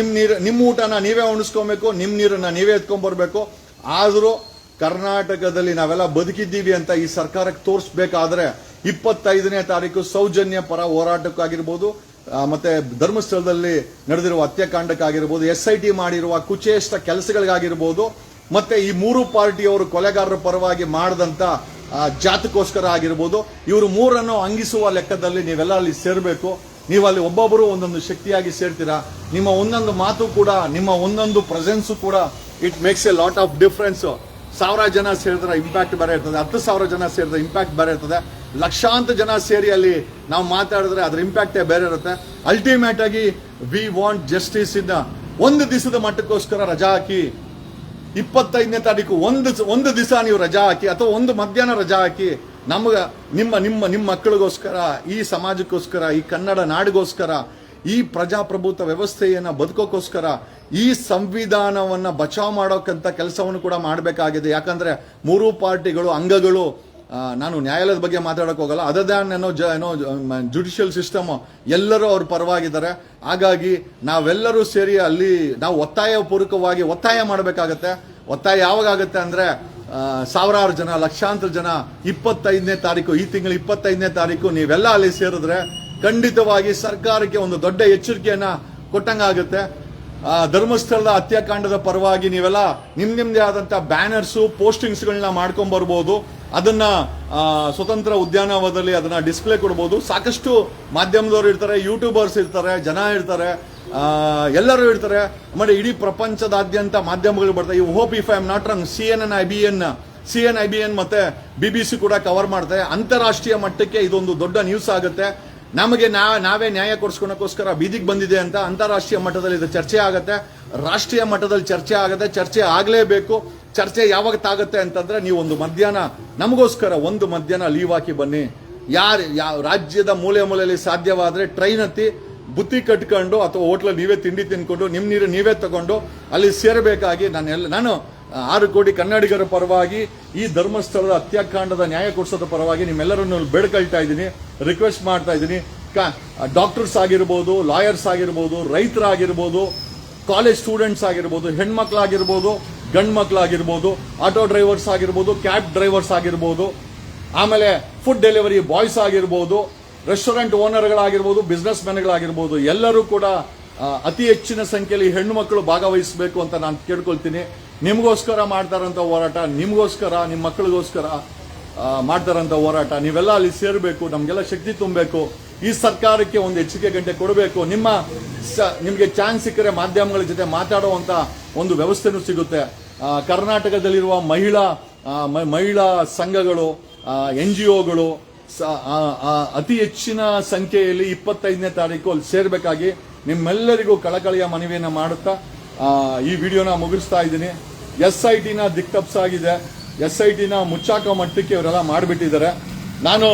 ನಿಮ್ಮ ಊಟನ ನೀವೇ ಉಣಿಸ್ಕೊಬೇಕು, ನಿಮ್ಮ ನೀರನ್ನ ನೀವೇ ಎತ್ಕೊಂಡ್ಬರ್ಬೇಕು. ಆದರೂ ಕರ್ನಾಟಕದಲ್ಲಿ ನಾವೆಲ್ಲ ಬದುಕಿದ್ದೀವಿ ಅಂತ ಈ ಸರ್ಕಾರಕ್ಕೆ ತೋರಿಸ್ಬೇಕಾದ್ರೆ 25ನೇ ತಾರೀಕು ಸೌಜನ್ಯ ಪರ ಹೋರಾಟಕ್ಕಾಗಿರ್ಬೋದು, ಮತ್ತೆ ಧರ್ಮಸ್ಥಳದಲ್ಲಿ ನಡೆದಿರುವ ಹತ್ಯಾಕಾಂಡಕ್ಕಾಗಿರ್ಬೋದು, SIT ಮಾಡಿರುವ ಕುಚೇಷ್ಟ ಕೆಲಸಗಳಿಗಾಗಿರ್ಬೋದು, ಮತ್ತೆ ಈ 3 ಪಾರ್ಟಿಯವರು ಕೊಲೆಗಾರರ ಪರವಾಗಿ ಮಾಡಿದಂತ ಜಾತಕ್ಕೋಸ್ಕರ ಆಗಿರ್ಬೋದು, ಇವರು 3ರನ್ನು ಅಂಗಿಸುವ ಲೆಕ್ಕದಲ್ಲಿ ನೀವೆಲ್ಲ ಅಲ್ಲಿ ಸೇರಬೇಕು. ನೀವು ಅಲ್ಲಿ ಒಬ್ಬೊಬ್ಬರು ಒಂದೊಂದು ಶಕ್ತಿಯಾಗಿ ಸೇರ್ತೀರಾ. ನಿಮ್ಮ ಒಂದೊಂದು ಮಾತು ಕೂಡ, ನಿಮ್ಮ ಒಂದೊಂದು ಪ್ರೆಸೆನ್ಸು ಕೂಡ it makes A lot of difference. 1000 ಜನ ಸೇರಿದ್ರೆ ಇಂಪ್ಯಾಕ್ಟ್ ಬೇರೆ ಇರ್ತದೆ, 10,000 ಜನ ಸೇರಿದ್ರೆ ಇಂಪ್ಯಾಕ್ಟ್ ಬೇರೆ ಇರ್ತದೆ, ಲಕ್ಷಾಂತರ ಜನ ಸೇರಿ ಅಲ್ಲಿ ನಾವು ಮಾತಾಡಿದ್ರೆ ಅದ್ರ ಇಂಪ್ಯಾಕ್ಟೇ ಬೇರೆ ಇರುತ್ತೆ. ಅಲ್ಟಿಮೇಟ್ ಆಗಿ ವಿ ವಾಂಟ್ ಜಸ್ಟಿಸ್ ಇನ್ ಒಂದು ದಿವಸದ ಮಟ್ಟಕ್ಕೋಸ್ಕರ ರಜಾ ಹಾಕಿ, 25ನೇ ತಾರೀಕು ಒಂದು ದಿವಸ ನೀವು ರಜಾ ಹಾಕಿ, ಅಥವಾ ಒಂದು ಮಧ್ಯಾಹ್ನ ರಜಾ ಹಾಕಿ, ನಿಮ್ಮ ಮಕ್ಕಳಿಗೋಸ್ಕರ, ಈ ಸಮಾಜಕ್ಕೋಸ್ಕರ, ಈ ಕನ್ನಡ ನಾಡಿಗೋಸ್ಕರ, ಈ ಪ್ರಜಾಪ್ರಭುತ್ವ ವ್ಯವಸ್ಥೆಯನ್ನ ಬದುಕೋಕ್ಕೋಸ್ಕರ, ಈ ಸಂವಿಧಾನವನ್ನ ಬಚಾವ್ ಮಾಡೋಕ್ಕಂತ ಕೆಲಸವನ್ನು ಕೂಡ ಮಾಡಬೇಕಾಗಿದೆ. ಯಾಕಂದ್ರೆ 3 ಪಾರ್ಟಿಗಳು ಅಂಗಗಳು, ನಾನು ನ್ಯಾಯಾಲಯದ ಬಗ್ಗೆ ಮಾತಾಡಕ್ ಹೋಗಲ್ಲ, ಅದರ್ ದ್ಯಾನ್ ಜುಡಿಷಿಯಲ್ ಸಿಸ್ಟಮ್ ಎಲ್ಲರೂ ಅವ್ರ ಪರವಾಗಿದ್ದಾರೆ. ಹಾಗಾಗಿ ನಾವೆಲ್ಲರೂ ಸೇರಿ ಅಲ್ಲಿ ನಾವು ಒತ್ತಾಯಪೂರ್ವಕವಾಗಿ ಒತ್ತಾಯ ಮಾಡಬೇಕಾಗತ್ತೆ. ಒತ್ತಾಯ ಯಾವಾಗ ಆಗುತ್ತೆ ಅಂದ್ರೆ ಸಾವಿರಾರು ಜನ, ಲಕ್ಷಾಂತರ ಜನ 25ನೇ ತಾರೀಕು, ಈ ತಿಂಗಳು 25ನೇ ತಾರೀಕು ನೀವೆಲ್ಲ ಅಲ್ಲಿ ಸೇರಿದ್ರೆ ಖಂಡಿತವಾಗಿ ಸರ್ಕಾರಕ್ಕೆ ಒಂದು ದೊಡ್ಡ ಎಚ್ಚರಿಕೆಯನ್ನ ಕೊಟ್ಟಂಗಾಗುತ್ತೆ. ಧರ್ಮಸ್ಥಳದ ಹತ್ಯಾಕಾಂಡದ ಪರವಾಗಿ ನೀವೆಲ್ಲ ನಿಮ್ದೇ ಆದಂತ ಬ್ಯಾನರ್ಸು, ಪೋಸ್ಟಿಂಗ್ಸ್ಗಳನ್ನ ಮಾಡ್ಕೊಂಡ್ ಬರ್ಬೋದು. ಅದನ್ನ ಸ್ವತಂತ್ರ ಉದ್ಯಾನವನದಲ್ಲಿ ಅದನ್ನ ಡಿಸ್ಪ್ಲೇ ಕೊಡ್ಬೋದು. ಸಾಕಷ್ಟು ಮಾಧ್ಯಮದವರು ಇರ್ತಾರೆ, ಯೂಟ್ಯೂಬರ್ಸ್ ಇರ್ತಾರೆ, ಜನ ಇರ್ತಾರೆ, ಎಲ್ಲರೂ ಇರ್ತಾರೆ. ಆಮೇಲೆ ಇಡೀ ಪ್ರಪಂಚದಾದ್ಯಂತ ಮಾಧ್ಯಮಗಳು ಬರ್ತಾರೆ. You hope if I am not wrong, CNN ಮತ್ತೆ BBC ಕೂಡ ಕವರ್ ಮಾಡ್ತಾರೆ. ಅಂತಾರಾಷ್ಟ್ರೀಯ ಮಟ್ಟಕ್ಕೆ ಇದೊಂದು ದೊಡ್ಡ ನ್ಯೂಸ್ ಆಗುತ್ತೆ. ನಮಗೆ ನಾವೇ ನ್ಯಾಯ ಕೊಡಿಸ್ಕೊಳಕ್ಕೋಸ್ಕರ ಬೀದಿಗೆ ಬಂದಿದೆ ಅಂತ ಅಂತಾರಾಷ್ಟ್ರೀಯ ಮಟ್ಟದಲ್ಲಿ ಇದು ಚರ್ಚೆ ಆಗುತ್ತೆ, ರಾಷ್ಟ್ರೀಯ ಮಟ್ಟದಲ್ಲಿ ಚರ್ಚೆ ಆಗುತ್ತೆ. ಚರ್ಚೆ ಆಗಲೇಬೇಕು. ಚರ್ಚೆ ಯಾವಾಗ ತಾಗುತ್ತೆ ಅಂತಂದ್ರೆ ನೀವು ಒಂದು ಮಧ್ಯಾಹ್ನ ನಮಗೋಸ್ಕರ ಒಂದು ಮಧ್ಯಾಹ್ನ ಲೀವ್ ಹಾಕಿ ಬನ್ನಿ. ಯಾವ ರಾಜ್ಯದ ಮೂಲೆಯಲ್ಲಿ ಸಾಧ್ಯವಾದ್ರೆ ಟ್ರೈನ್ ಹತ್ತಿ ಬುತ್ತಿ ಕಟ್ಕೊಂಡು ಅಥವಾ ಹೋಟ್ಲಲ್ಲಿ ನೀವೇ ತಿಂಡಿ ತಿನ್ಕೊಂಡು ನಿಮ್ಮ ನೀರು ನೀವೇ ತಗೊಂಡು ಅಲ್ಲಿ ಸೇರಬೇಕಾಗಿ ನಾನು 6 ಕೋಟಿ ಕನ್ನಡಿಗರ ಪರವಾಗಿ, ಈ ಧರ್ಮಸ್ಥಳದ ಹತ್ಯಾಕಾಂಡದ ನ್ಯಾಯ ಕೊಡಿಸೋದ ಪರವಾಗಿ ನಿಮ್ಮೆಲ್ಲರನ್ನು ಬೇಡ್ಕೊಳ್ತಾ ಇದ್ದೀನಿ, ರಿಕ್ವೆಸ್ಟ್ ಮಾಡ್ತಾ ಇದ್ದೀನಿ. ಡಾಕ್ಟರ್ಸ್ ಆಗಿರ್ಬೋದು, ಲಾಯರ್ಸ್ ಆಗಿರ್ಬೋದು, ರೈತರಾಗಿರ್ಬೋದು, ಕಾಲೇಜ್ ಸ್ಟೂಡೆಂಟ್ಸ್ ಆಗಿರ್ಬೋದು, ಹೆಣ್ಮಕ್ಳಾಗಿರ್ಬೋದು, ಗಂಡು ಮಕ್ಳಾಗಿರ್ಬೋದು, ಆಟೋ ಡ್ರೈವರ್ಸ್ ಆಗಿರ್ಬೋದು, ಕ್ಯಾಬ್ ಡ್ರೈವರ್ಸ್ ಆಗಿರ್ಬೋದು, ಆಮೇಲೆ ಫುಡ್ ಡೆಲಿವರಿ ಬಾಯ್ಸ್ ಆಗಿರ್ಬೋದು, ರೆಸ್ಟೋರೆಂಟ್ ಓನರ್ಗಳಾಗಿರ್ಬೋದು, ಬಿಸ್ನೆಸ್ ಮ್ಯಾನ್ಗಳಾಗಿರ್ಬೋದು, ಎಲ್ಲರೂ ಕೂಡ ಅತಿ ಹೆಚ್ಚಿನ ಸಂಖ್ಯೆಯಲ್ಲಿ ಹೆಣ್ಣು ಮಕ್ಕಳು ಭಾಗವಹಿಸಬೇಕು ಅಂತ ನಾನು ಕೇಳ್ಕೊಳ್ತೀನಿ. ನಿಮಗೋಸ್ಕರ ಮಾಡ್ತಾರಂತ ಹೋರಾಟ, ನಿಮಗೋಸ್ಕರ, ನಿಮ್ಮ ಮಕ್ಕಳಿಗೋಸ್ಕರ ಮಾಡ್ತಾರಂತ ಹೋರಾಟ. ನೀವೆಲ್ಲ ಅಲ್ಲಿ ಸೇರಬೇಕು, ನಮಗೆಲ್ಲ ಶಕ್ತಿ ತುಂಬಬೇಕು. ಈ ಸರ್ಕಾರಕ್ಕೆ ಒಂದು ಎಚ್ಚರಿಕೆ ಗಂಟೆ ಕೊಡಬೇಕು. ನಿಮಗೆ ಚಾನ್ಸ್ ಸಿಕ್ಕರೆ ಮಾಧ್ಯಮಗಳ ಜೊತೆ ಮಾತಾಡುವಂತ ಒಂದು ವ್ಯವಸ್ಥೆನೂ ಸಿಗುತ್ತೆ. ಕರ್ನಾಟಕದಲ್ಲಿರುವ ಮಹಿಳಾ ಸಂಘಗಳು, NGOಗಳು ಅತಿ ಹೆಚ್ಚಿನ ಸಂಖ್ಯೆಯಲ್ಲಿ 25ನೇ ತಾರೀಕು ಅಲ್ಲಿ ಸೇರ್ಬೇಕಾಗಿ ನಿಮ್ಮೆಲ್ಲರಿಗೂ ಕಳಕಳಿಯ ಮನವಿಯನ್ನ ಮಾಡುತ್ತಾ ಈ ವಿಡಿಯೋನ ಮುಗಿಸ್ತಾ ಇದ್ದೀನಿ. SITನ ದಿಕ್ತಪ್ಸಾಗಿದೆ, SITನ ಮುಚ್ಚಾಕೋ ಮಟ್ಟಕ್ಕೆ ಇವರೆಲ್ಲ ಮಾಡಿಬಿಟ್ಟಿದ್ದಾರೆ. ನಾನು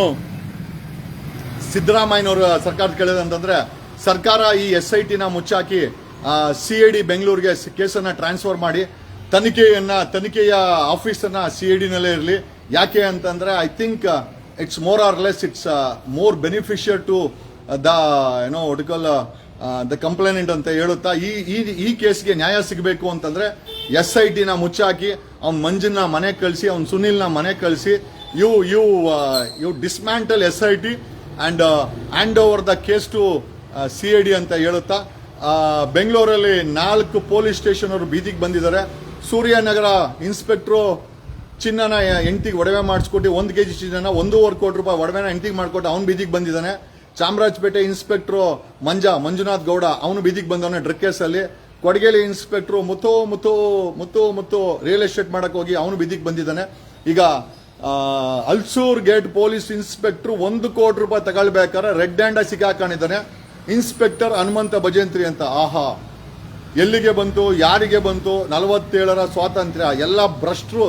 ಸಿದ್ದರಾಮಯ್ಯನವರು ಸರ್ಕಾರ ಕೇಳಿದಂತಂದ್ರೆ, ಸರ್ಕಾರ ಈ SITನ ಮುಚ್ಚಾಕಿ CID ಬೆಂಗಳೂರಿಗೆ ಕೇಸನ್ನ ಟ್ರಾನ್ಸ್ಫರ್ ಮಾಡಿ ತನಿಖೆಯ ಆಫೀಸನ್ನ CID ನಲ್ಲೇ ಇರಲಿ. ಯಾಕೆ ಅಂತಂದ್ರೆ I think it's more or less it's more beneficiary to the complainant ಅಂತ ಹೇಳುತ್ತಾ ಈ ಕೇಸ್ಗೆ ನ್ಯಾಯ ಸಿಗಬೇಕು ಅಂತಂದ್ರೆ SITನ ಮುಚ್ಚಾಕಿ ಅವ್ನ ಮಂಜನ್ನ ಮನೆ ಕಳಿಸಿ, ಅವ್ನ ಸುನಿಲ್ನ ಮನೆ ಕಳಿಸಿ, you dismantle SIT and hand over the case to CID ಅಂತ ಹೇಳುತ್ತಾ ಬೆಂಗಳೂರಲ್ಲಿ 4 ಪೊಲೀಸ್ ಸ್ಟೇಷನ್ ಅವರು ಬೀದಿಗೆ ಬಂದಿದ್ದಾರೆ. ಸೂರ್ಯನಗರ ಇನ್ಸ್ಪೆಕ್ಟ್ರು ಚಿನ್ನನ ಹೆಂಡತಿಗೆ ಒಡವೆ ಮಾಡಿಸ್ಕೊಟ್ಟು 1 kg ಚಿನ್ನನ 1.5 ಕೋಟಿ ರೂಪಾಯಿ ಒಡವೆನ ಹೆಂಡತಿಗೆ ಮಾಡ್ಕೊಟ್ಟು ಅವ್ನು ಬೀದಿಗೆ ಬಂದಿದ್ದಾನೆ. ಚಾಮರಾಜಪೇಟೆ ಇನ್ಸ್ಪೆಕ್ಟ್ರು ಮಂಜುನಾಥ್ ಗೌಡ ಅವನು ಬೀದಿಗೆ ಬಂದವನೇ ಡ್ರಗ್ ಕೇಸಲ್ಲಿ. ಕೊಡಗೇಲಿ ಇನ್ಸ್ಪೆಕ್ಟ್ರು ಮುತ್ತು ರಿಯಲ್ ಎಸ್ಟೇಟ್ ಮಾಡಕ್ ಹೋಗಿ ಅವನು ಬೀದಿಗೆ ಬಂದಿದ್ದಾನೆ. ಈಗ ಅಲ್ಸೂರ್ ಗೇಟ್ ಪೊಲೀಸ್ ಇನ್ಸ್ಪೆಕ್ಟರ್ 1 ಕೋಟಿ ರೂಪಾಯಿ ತಗೊಳ್ಬೇಕಾದ್ರೆ ರೆಡ್ ಹ್ಯಾಂಡ್ ಸಿಕ್ಕಾಕೊಂಡಿದ್ದಾನೆ. ಇನ್ಸ್ಪೆಕ್ಟರ್ ಹನುಮಂತ ಭಜಂತ್ರಿ ಅಂತ. ಆಹಾ, ಎಲ್ಲಿಗೆ ಬಂತು, ಯಾರಿಗೆ ಬಂತು 47ರ ಸ್ವಾತಂತ್ರ್ಯ? ಎಲ್ಲ ಭ್ರಷ್ಟರು.